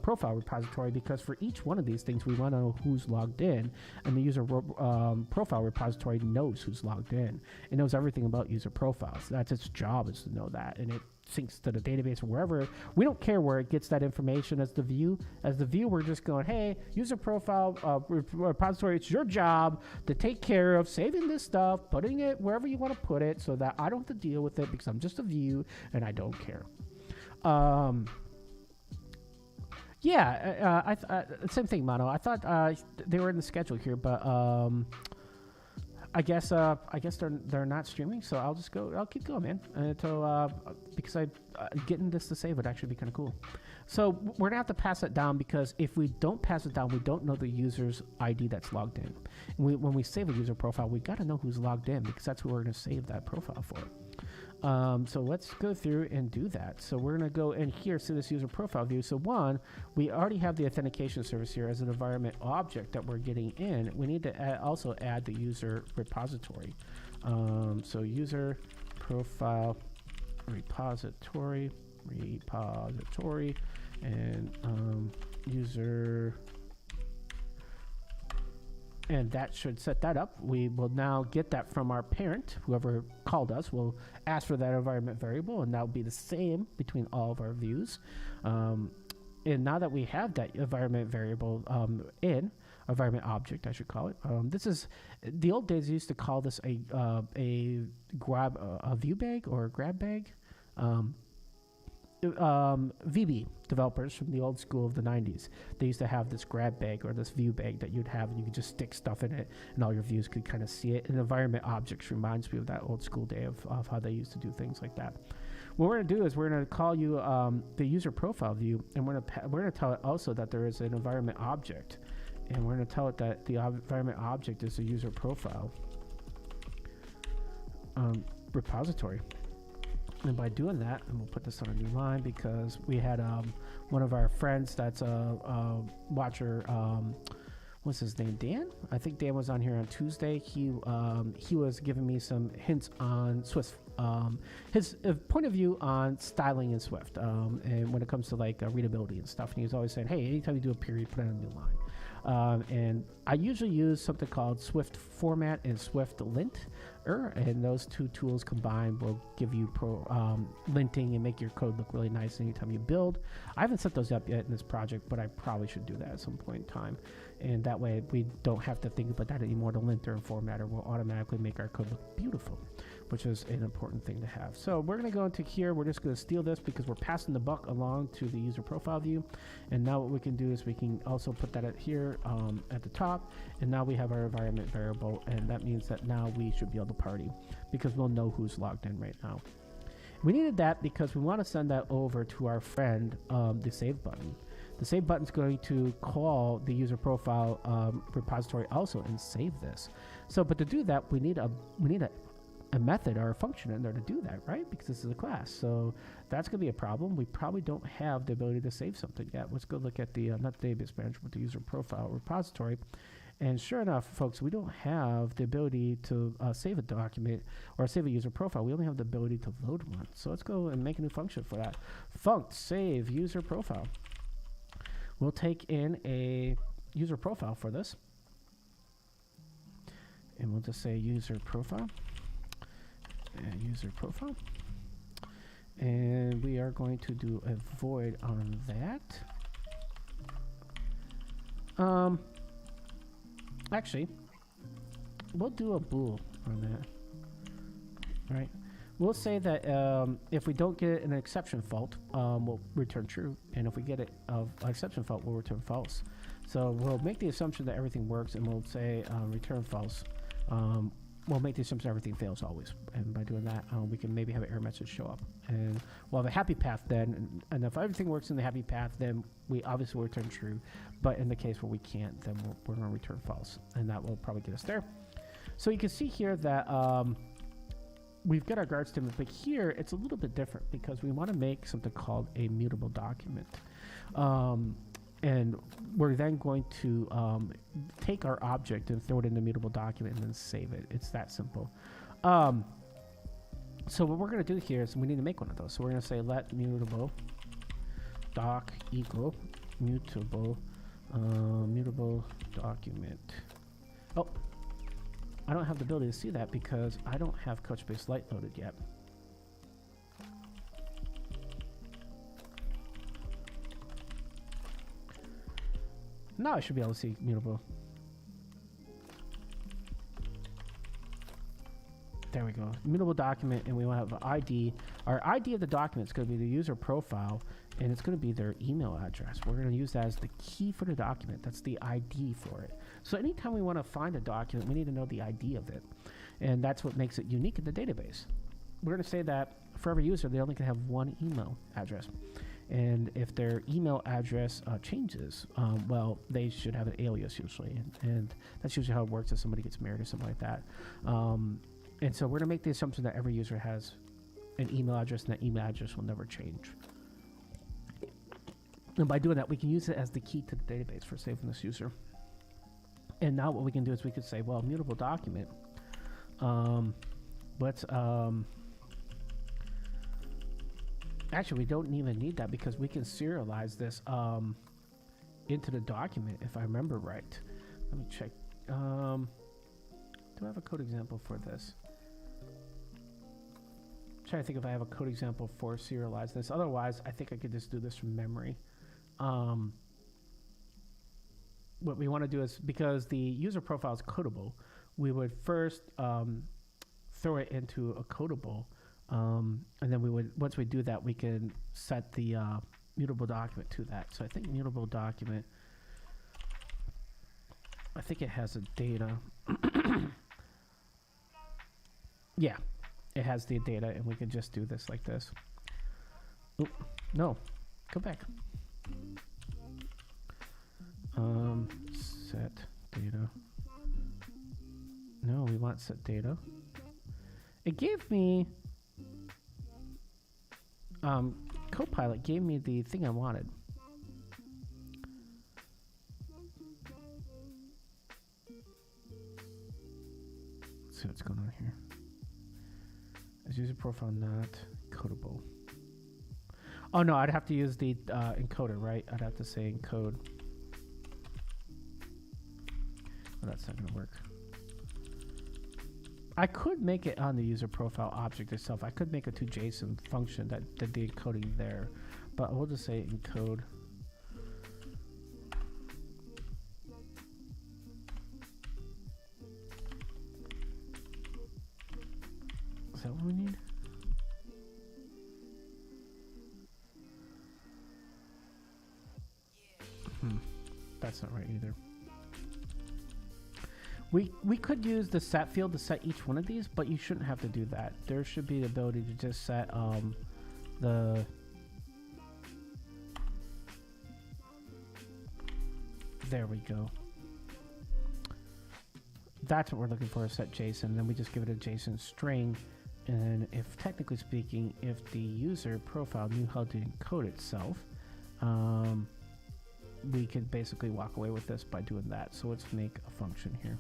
profile repository, because for each one of these things, we want to know who's logged in, and the user profile repository knows who's logged in. It knows everything about user profiles. That's its job, is to know that, and it syncs to the database or wherever. We don't care where it gets that information as the view. As the view, we're just going, hey, user profile repository, it's your job to take care of saving this stuff, putting it wherever you want to put it, so that I don't have to deal with it, because I'm just a view and I don't care. Same thing, Mono. I thought they were in the schedule here, but I guess they're not streaming, so I'll keep going, man, until because getting this to save would actually be kind of cool. So we're gonna have to pass it down, because if we don't pass it down, we don't know the user's ID that's logged in. When we save a user profile, we got to know who's logged in, because that's who we're gonna save that profile for. So let's go through and do that. So we're going to go in here to this user profile view. So one, we already have the authentication service here as an environment object that we're getting in. We need to also add the user repository. So user profile repository, and user. And that should set that up. We will now get that from our parent. Whoever called us will ask for that environment variable, and that will be the same between all of our views. And now that we have that environment variable in environment object, I should call it. This is the old days used to call this a view bag or a grab bag. VB developers from the old school of the 90s, they used to have this grab bag or this view bag that you'd have, and you could just stick stuff in it and all your views could kind of see it. And environment objects reminds me of that old school day of how they used to do things like that. What we're going to do is we're going to call you the user profile view, and we're going to tell it also that there is an environment object, and we're going to tell it that the environment object is a user profile repository. And by doing that, and we'll put this on a new line, because we had one of our friends that's a watcher, what's his name, Dan? I think Dan was on here on Tuesday. He was giving me some hints on Swift, his point of view on styling in Swift, and when it comes to like readability and stuff. And he was always saying, hey, anytime you do a period, put in a new line. And I usually use something called Swift Format and Swift Lint, and those two tools combined will give you linting and make your code look really nice anytime you build. I haven't set those up yet in this project, but I probably should do that at some point in time, and that way we don't have to think about that anymore. The linter and formatter will automatically make our code look beautiful, which is an important thing to have. So we're going to go into here. We're just going to steal this because we're passing the buck along to the user profile view. And now what we can do is we can also put that here at the top. And now we have our environment variable. And that means that now we should be able to party, because we'll know who's logged in right now. We needed that because we want to send that over to our friend, the save button. The save button is going to call the user profile repository also and save this. So, but to do that, we need a method or a function in there to do that, right? Because this is a class. So that's going to be a problem. We probably don't have the ability to save something yet. Let's go look at the, not the database manager, but the user profile repository. And sure enough, folks, we don't have the ability to save a document or save a user profile. We only have the ability to load one. So let's go and make a new function for that. Func save user profile. We'll take in a user profile for this. And we'll just say user profile. User profile, and we are going to do a void on that. Actually, we'll do a bool on that. Right? We'll say that if we don't get an exception fault, we'll return true, and if we get an exception fault, we'll return false. So we'll make the assumption that everything works, and we'll say return false. We'll make the assumption everything fails always, and by doing that, we can maybe have an error message show up, and we'll have a happy path then. And if everything works in the happy path, then we obviously will return true. But in the case where we can't, then we're going to return false, and that will probably get us there. So you can see here that we've got our guard statement, but here it's a little bit different because we want to make something called a mutable document. And we're then going to take our object and throw it in the mutable document and then save it. It's that simple. So what we're going to do here is we need to make one of those. So we're going to say let mutable doc equal mutable mutable document. Oh, I don't have the ability to see that because I don't have Couchbase Lite loaded yet. Now I should be able to see mutable. There we go. Mutable document, and we will have an ID. Our ID of the document is going to be the user profile, and it's going to be their email address. We're going to use that as the key for the document. That's the ID for it. So anytime we want to find a document, we need to know the ID of it. And that's what makes it unique in the database. We're going to say that for every user, they only can have one email address. And if their email address changes, well, they should have an alias usually. And that's usually how it works if somebody gets married or something like that. And so we're going to make the assumption that every user has an email address, and that email address will never change. And by doing that, we can use it as the key to the database for saving this user. And now what we can do is we could say, well, mutable document. Actually, we don't even need that because we can serialize this into the document, if I remember right. Let me check. Do I have a code example for this? I'm trying to think if I have a code example for serialize this. Otherwise, I think I could just do this from memory. What we want to do is, because the user profile is codable, we would first throw it into a codable. And then we would, once we do that, we can set the mutable document to that. So I think mutable document, I think it has a data. Yeah, it has the data, and we can just do this like this. Oop, no, go back. Set data. No, we want set data. It gave me CoPilot gave me the thing I wanted. Let's see what's going on here. Is user profile not codable? Oh no, I'd have to use the encoder, right? I'd have to say encode. Oh, that's not gonna work. I could make it on the user profile object itself. I could make a to.json function that did the encoding there, but we'll just say encode. Is that what we need? That's not right either. We could use the set field to set each one of these, but you shouldn't have to do that. There should be the ability to just set the there we go. That's what we're looking for, is set JSON. And then we just give it a JSON string. And if, technically speaking, if the user profile knew how to encode itself, we could basically walk away with this by doing that. So let's make a function here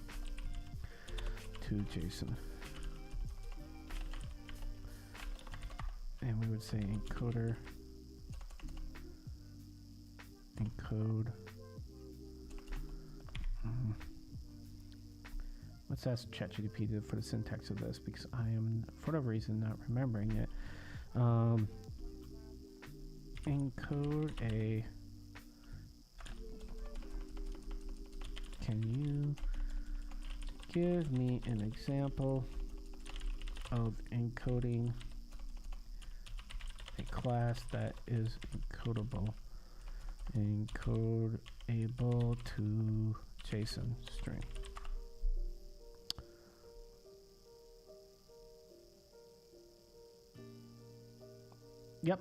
to JSON. And we would say encoder, encode. Let's ask ChatGPT for the syntax of this, because I am, for whatever reason, not remembering it. Encode a. Can you give me an example of encoding a class that is encodable? Encodeable to JSON string. Yep,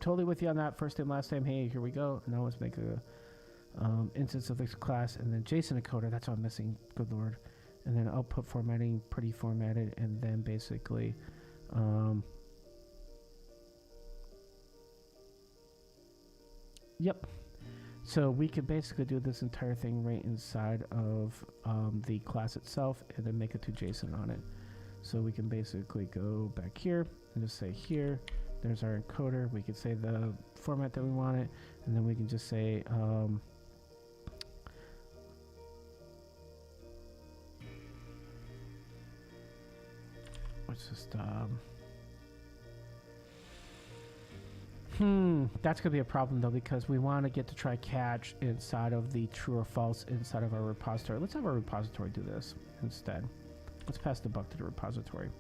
totally with you on that. First name, last name. Hey, here we go. Now let's make a instance of this class, and then JSON encoder. That's what I'm missing. Good lord. And then output formatting, pretty formatted, and then basically yep. So we could basically do this entire thing right inside of the class itself, and then make it to JSON on it. So we can basically go back here and just say here, there's our encoder. We could say the format that we want it, and then we can just say let's just that's gonna be a problem though, because we want to get to try catch inside of the true or false inside of our repository. Let's have our repository do this instead. Let's pass the bug to the repository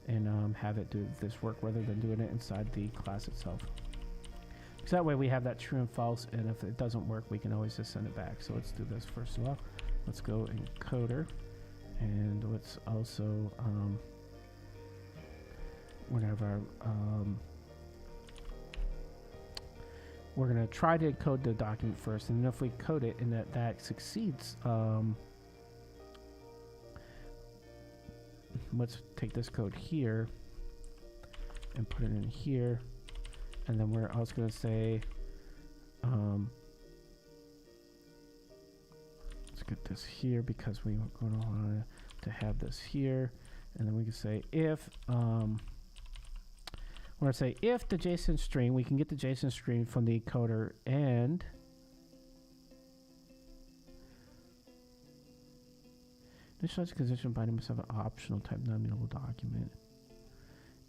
and have it do this work rather than doing it inside the class itself. So that way we have that true and false, and if it doesn't work, we can always just send it back. So let's do this first of all. Let's go encoder, and let's also whenever we're going to try to encode the document first, and if we code it and that succeeds, let's take this code here and put it in here, and then we're also going to say let's get this here because we are going to want to have this here, and then we can say if we're going to say if the JSON string, we can get the JSON string from the encoder, and initialize condition binding must have an optional type non-mutable document.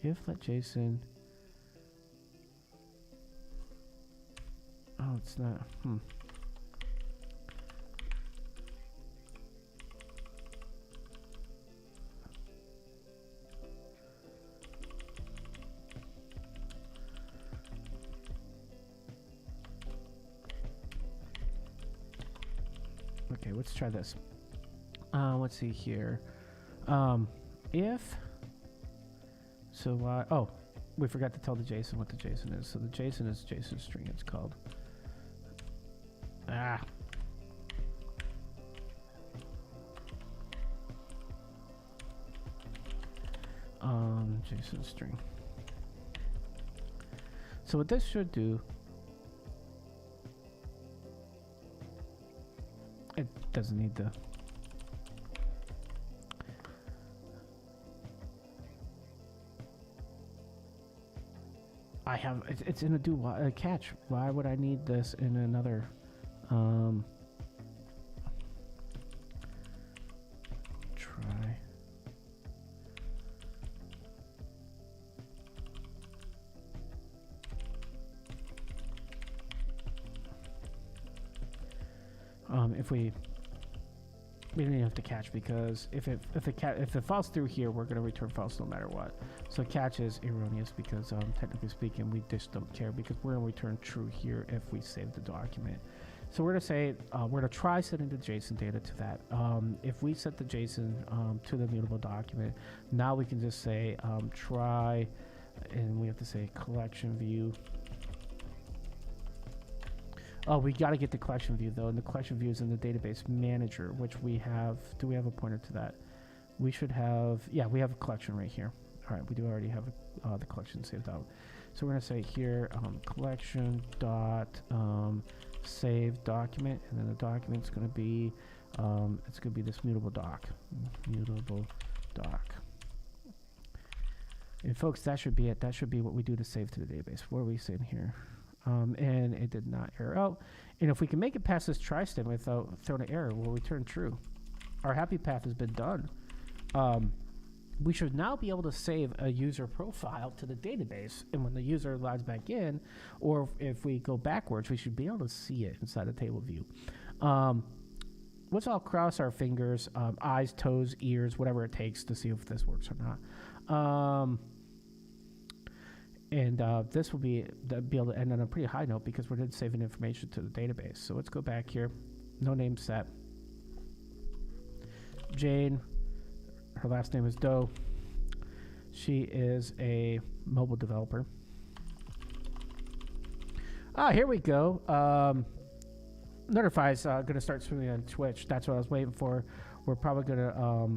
If let JSON, oh, it's not, okay, let's try this. Let's see here. If so, oh, we forgot to tell the JSON what the JSON is. So the JSON is JSON string. It's called. JSON string. So what this should do. It doesn't need the. I have it's in a do catch. Why would I need this in another? Try. If we don't even have to catch, because if it falls through here, we're gonna return false no matter what. So catch is erroneous because technically speaking, we just don't care, because we're gonna return true here if we save the document. So we're gonna say we're gonna try setting the JSON data to that. If we set the JSON to the mutable document, now we can just say try, and we have to say collection view. Oh, we got to get the collection view though, and the collection view is in the database manager, which we have. Do we have a pointer to that? We should have. Yeah, we have a collection right here. All right, we do already have the collection saved out. So we're gonna say here collection dot save document, and then the document's gonna be it's gonna be this mutable doc. And folks, that should be it. That should be what we do to save to the database. What are we saying here? And it did not error out. And if we can make it past this try statement without throwing an error, we'll return true. Our happy path has been done. We should now be able to save a user profile to the database, and when the user logs back in, or if we go backwards, we should be able to see it inside the table view. Let's all cross our fingers, eyes, toes, ears, whatever it takes to see if this works or not. And this will be able to end on a pretty high note because we're then saving information to the database. So let's go back here. No name set. Jane, her last name is Doe. She is a mobile developer. Here we go. Notify's going to start streaming on Twitch. That's what I was waiting for. We're probably going to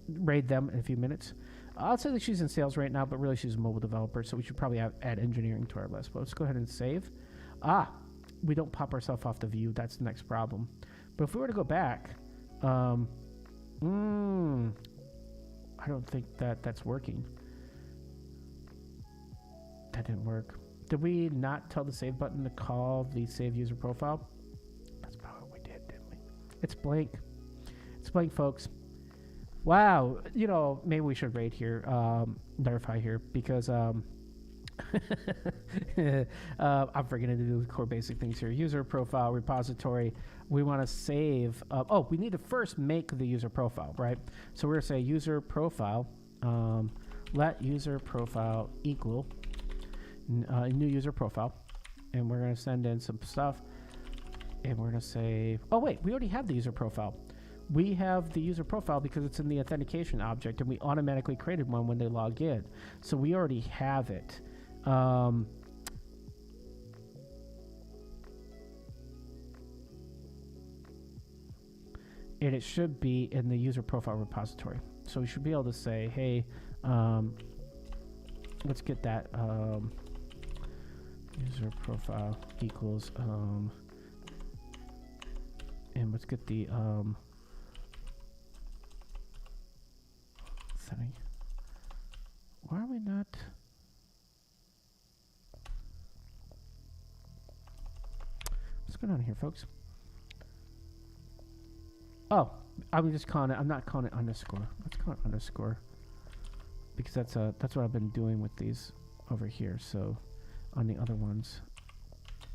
raid them in a few minutes. I'll say that she's in sales right now, but really she's a mobile developer, so we should probably add engineering to our list. But let's go ahead and save. We don't pop ourselves off the view. That's the next problem. But if we were to go back, I don't think that's working. That didn't work. Did we not tell the save button to call the save user profile? That's probably what we did, didn't we? It's blank. It's blank, folks. Wow. You know, maybe we should rate here, verify here, because I'm forgetting to do the core basic things here. User profile, repository. We want to save. We need to first make the user profile, right? So we're going to say user profile. Let user profile equal new user profile. And we're going to send in some stuff. And we're going to say, oh, wait, we already have the user profile. We have the user profile because it's in the authentication object, and we automatically created one when they log in. So we already have it. And it should be in the user profile repository. So we should be able to say, hey, let's get that user profile equals, and let's get the setting. Why are we not? What's going on here, folks? Oh, I'm just calling it. I'm not calling it underscore. Let's call it underscore because that's what I've been doing with these over here. So on the other ones,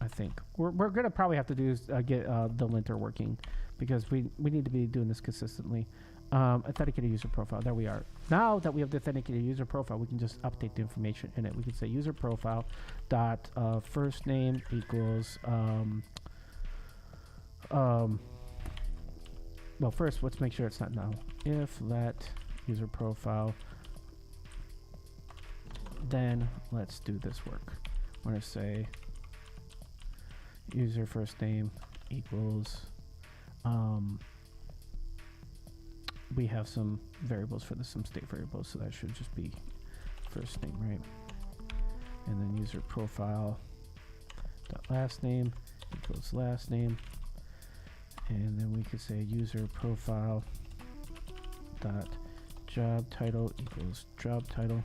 I think we're gonna probably have to do is get the linter working because we need to be doing this consistently. Authenticated user profile. There we are. Now that we have the authenticated user profile, we can just update the information in it. We can say user profile dot first name equals well, first let's make sure it's not null. If let user profile, then let's do this work. We're gonna say user first name equals we have some variables for this, some state variables, so that should just be first name, right? And then user profile dot last name equals last name, and then we could say user profile dot job title equals job title.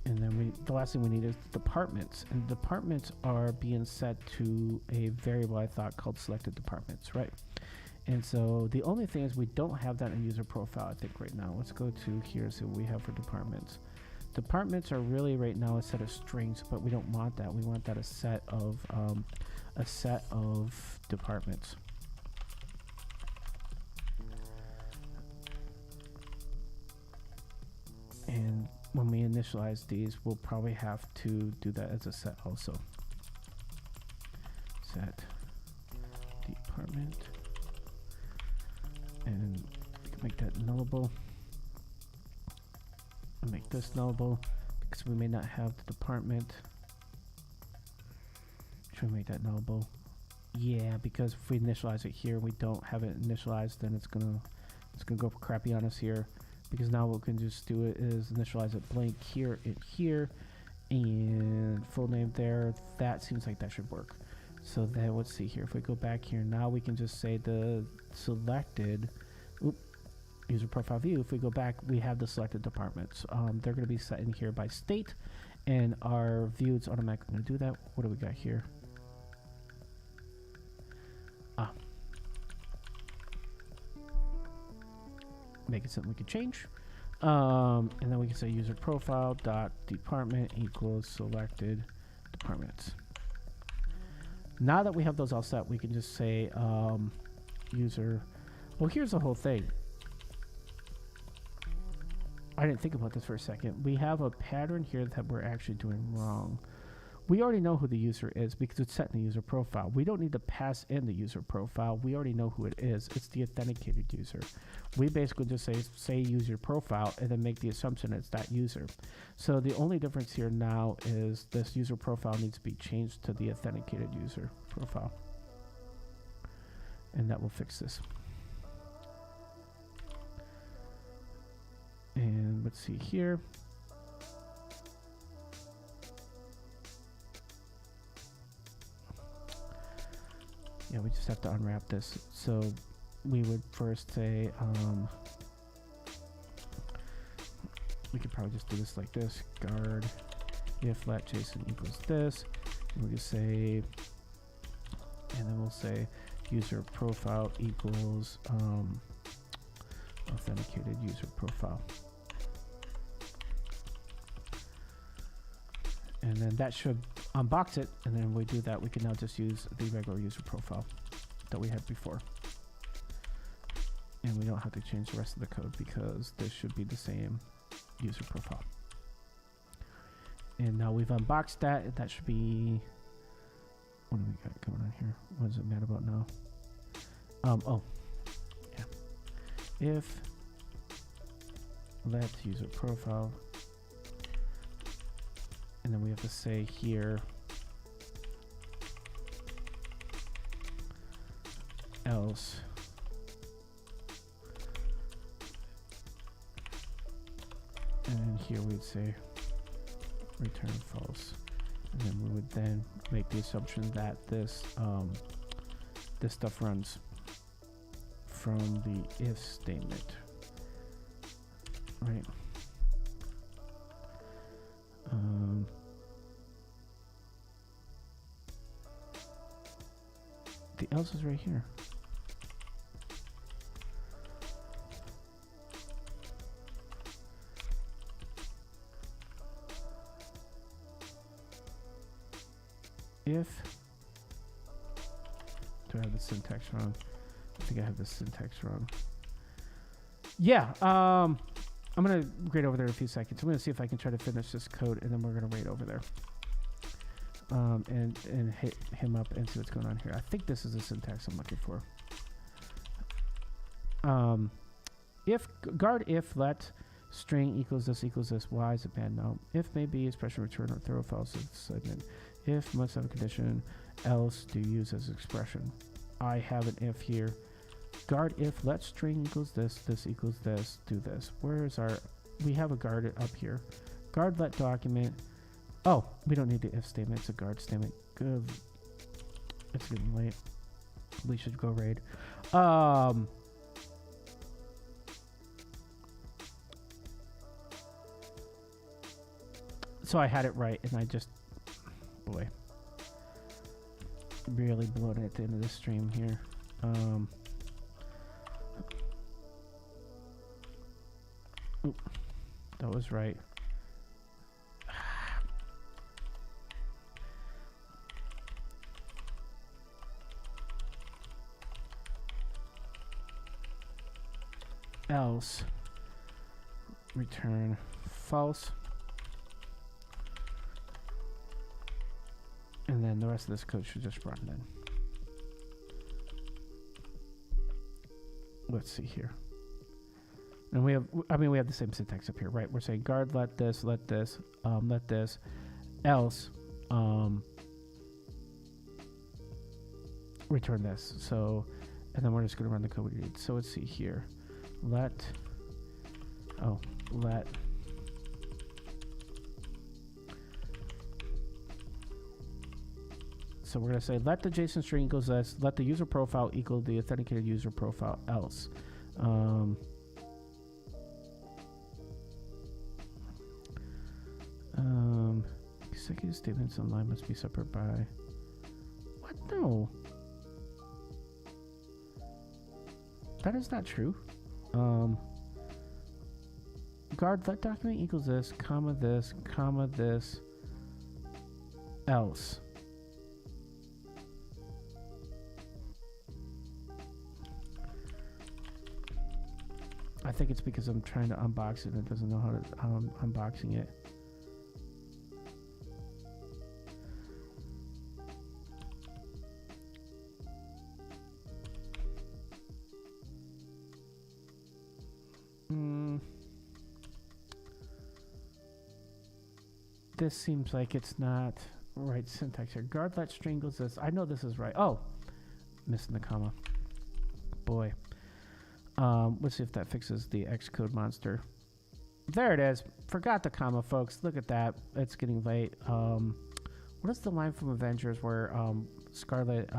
And then the last thing we need is departments, and departments are being set to a variable I thought called selected departments, right? And so the only thing is we don't have that in user profile, I think, right now. Let's go to here, see what we have for departments. Departments are really right now a set of strings, but we don't want that. We want that a set of departments. And when we initialize these, we'll probably have to do that as a set also. Set department. And we can make that nullable. And make this nullable because we may not have the department. Should we make that nullable? Yeah, because if we initialize it here, we don't have it initialized, then it's gonna go crappy on us here. Because now what we can just do it is initialize it blank here and here, and full name there. That seems like that should work. So then let's see here. If we go back here, now we can just say the selected user profile view. If we go back, we have the selected departments. They're going to be set in here by state, and our view is automatically going to do that. What do we got here? Make it something we can change. And then we can say user profile dot department equals selected departments. Now that we have those all set, we can just say user. Well, here's the whole thing. I didn't think about this for a second. We have a pattern here that we're actually doing wrong. We already know who the user is because it's set in the user profile. We don't need to pass in the user profile. We already know who it is. It's the authenticated user. We basically just say user profile and then make the assumption it's that user. So the only difference here now is this user profile needs to be changed to the authenticated user profile. And that will fix this. And let's see here. Yeah, we just have to unwrap this. So we would first say we could probably just do this like this. Guard if let JSON equals this. And we can say, and then we'll say user profile equals authenticated user profile. And then that should unbox it. And then when we do that, we can now just use the regular user profile that we had before. And we don't have to change the rest of the code because this should be the same user profile. And now we've unboxed that. That should be, what do we got going on here? What is it mad about now? Oh, yeah. If let user profile, and then we have to say here else and then here we'd say return false, and then we would then make the assumption that this this stuff runs from the if statement, right? The else is right here. If, do I have the syntax wrong? I think I have the syntax wrong. Yeah, I'm gonna grade over there in a few seconds. I'm gonna see if I can try to finish this code, and then we're gonna raid over there. And hit him up and see what's going on here. I think this is the syntax I'm looking for. If guard if let string equals this, why is it bad? No. If maybe expression return or throw false segment. If must have a condition, else do use as expression. I have an if here. Guard if let string equals this equals this, do this. Where is our, we have a guard up here. Guard let document. Oh, we don't need the if statement, it's a guard statement. Good. It's getting late. We should go raid. So I had it right, and I just, boy, really blown it at the end of the stream here. Oop, that was right. Else return false, and then the rest of this code should just run then. Let's see here. And we have, I mean, we have the same syntax up here, right? We're saying guard let this, else return this. So, and then we're just going to run the code we need. So let's see here. Let, oh, let so we're going to say let the JSON string equals this, let the user profile equal the authenticated user profile, else. Consecutive statements in line must be separate by, what? No, that is not true. Guard let document equals this, comma this, else. I think it's because I'm trying to unbox it and it doesn't know how I'm unboxing it. This seems like it's not right syntax here. Guard let string equals this. I know this is right. Oh, missing the comma. Boy. Let's see if that fixes the Xcode monster. There it is. Forgot the comma, folks. Look at that. It's getting late. What is the line from Avengers where Scarlet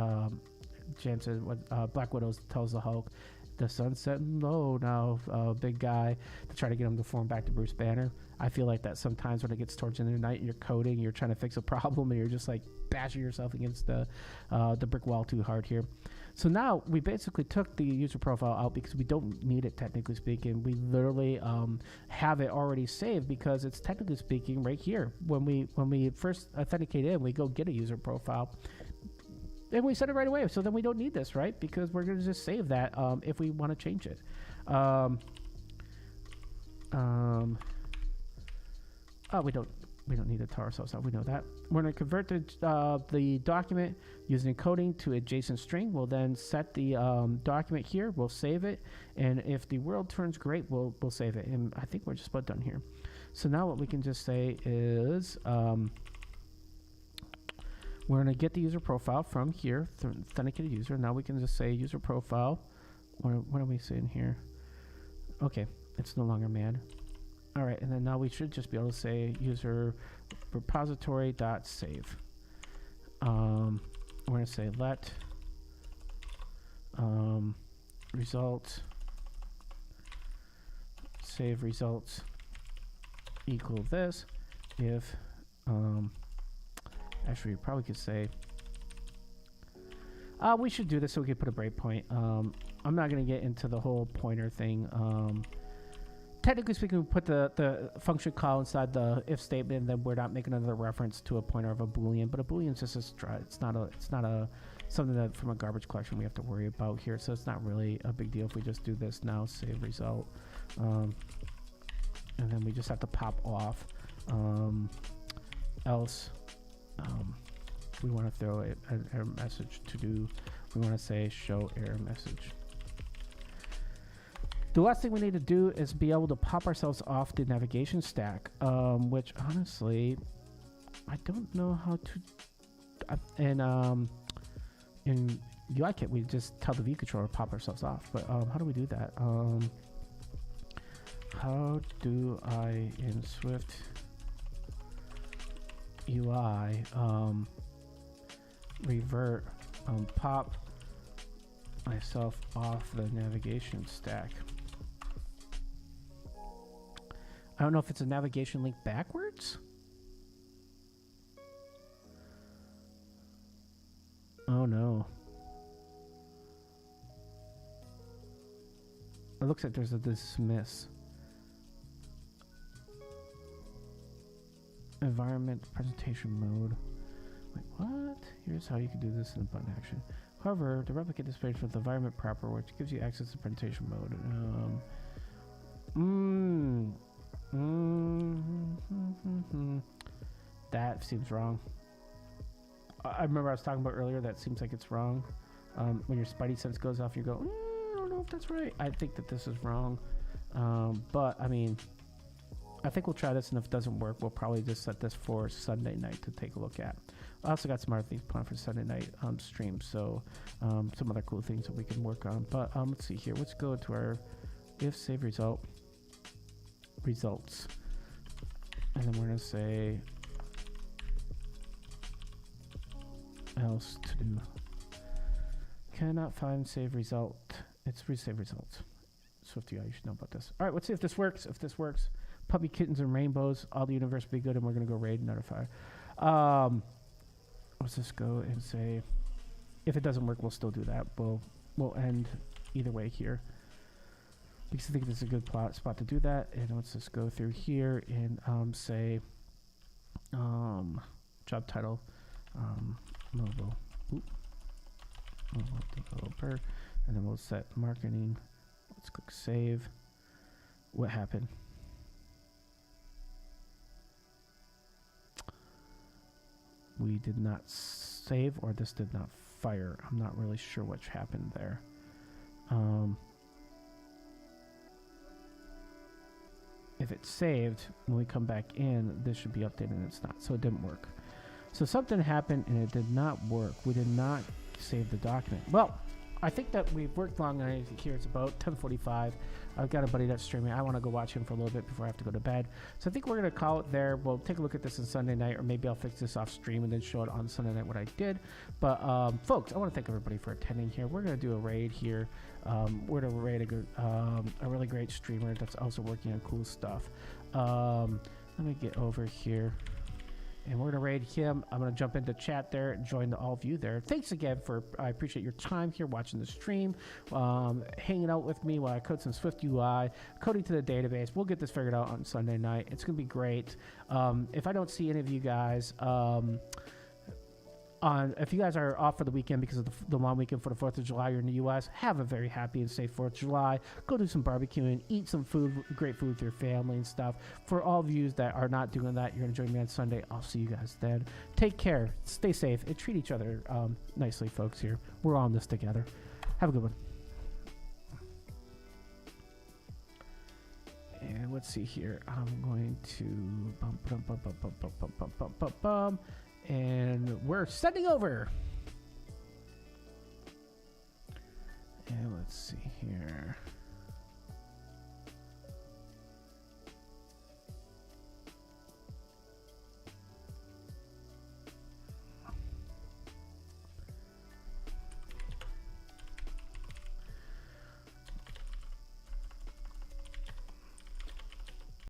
Jansen, Black Widow tells the Hulk, The sun's setting low now, big guy, to try to get him to form back to Bruce Banner. I feel like that sometimes when it gets towards the end of the night and you're coding, you're trying to fix a problem, and you're just like bashing yourself against the brick wall too hard here. So now we basically took the user profile out because we don't need it, technically speaking. We literally have it already saved because it's technically speaking right here. When we first authenticate in, we go get a user profile. And we set it right away, so then we don't need this, right? Because we're going to just save that if we want to change it. Oh, we don't need to tell ourselves out. We know that. We're going to convert the document using encoding to a JSON string. We'll then set the document here. We'll save it, and if the world turns great, we'll save it. And I think we're just about done here. So now what we can just say is. We're going to get the user profile from here, authenticated user. Now we can just say user profile. What are we saying here? Okay, it's no longer man. All right, and then now we should just be able to say user repository dot save. We're going to say let results save results equal this if actually, you probably could say we should do this so we can put a breakpoint. I'm not going to get into the whole pointer thing. Technically speaking, we put the function call inside the if statement, and then we're not making another reference to a pointer of a boolean. But a boolean is just a string. It's not a something that from a garbage collection we have to worry about here. So it's not really a big deal if we just do this now. Save result, and then we just have to pop off. Else. We want to throw an error message to do. We want to say show error message. The last thing we need to do is be able to pop ourselves off the navigation stack, which honestly, I don't know how to. In UIKit, we just tell the view controller to pop ourselves off. But how do we do that? How do I in Swift UI revert pop myself off the navigation stack? I don't know if it's a navigation link backwards. Oh no. It looks like there's a dismiss. Environment presentation mode. Wait, what? Here's how you can do this in the button action. However, to replicate this page with the environment proper, which gives you access to presentation mode. That seems wrong. I remember I was talking about earlier. That seems like it's wrong. When your spidey sense goes off, you go, I don't know if that's right. I think that this is wrong. But I mean, I think we'll try this, and if it doesn't work, we'll probably just set this for Sunday night to take a look at. I also got some other things planned for Sunday night stream, so some other cool things that we can work on. But let's see here. Let's go to our if save result results, and then we're going to say else to do. Cannot find save result. It's resave results. SwiftUI, you should know about this. All right, let's see if this works. If this works. Puppy, kittens, and rainbows. All the universe will be good, and we're going to go raid and notify. Let's just go and say, if it doesn't work, we'll still do that. We'll end either way here, because I think this is a good spot to do that. And let's just go through here and say job title mobile developer, and then we'll set marketing. Let's click save. What happened? We did not save, or this did not fire. I'm not really sure what happened there. If it's saved, when we come back in, this should be updated, and it's not. So it didn't work. So something happened, and it did not work. We did not save the document. Well, I think that we've worked long. I hear it's about 10:45. I've got a buddy that's streaming. I want to go watch him for a little bit before I have to go to bed. So I think we're going to call it there. We'll take a look at this on Sunday night, or maybe I'll fix this off stream and then show it on Sunday night what I did. But folks, I want to thank everybody for attending here. We're going to do a raid here. We're going to raid a really great streamer that's also working on cool stuff. Let me get over here. And we're going to raid him. I'm going to jump into chat there and join all of you there. Thanks again I appreciate your time here watching the stream, hanging out with me while I code some SwiftUI, coding to the database. We'll get this figured out on Sunday night. It's going to be great. If I don't see any of you guys, if you guys are off for the weekend because of the long weekend for the 4th of July, you're in the U.S., have a very happy and safe 4th of July. Go do some barbecuing, eat some food, great food with your family and stuff. For all of you that are not doing that, you're going to join me on Sunday. I'll see you guys then. Take care. Stay safe. And treat each other nicely, folks, here. We're all in this together. Have a good one. And let's see here. I'm going to... And we're sending over. And let's see here.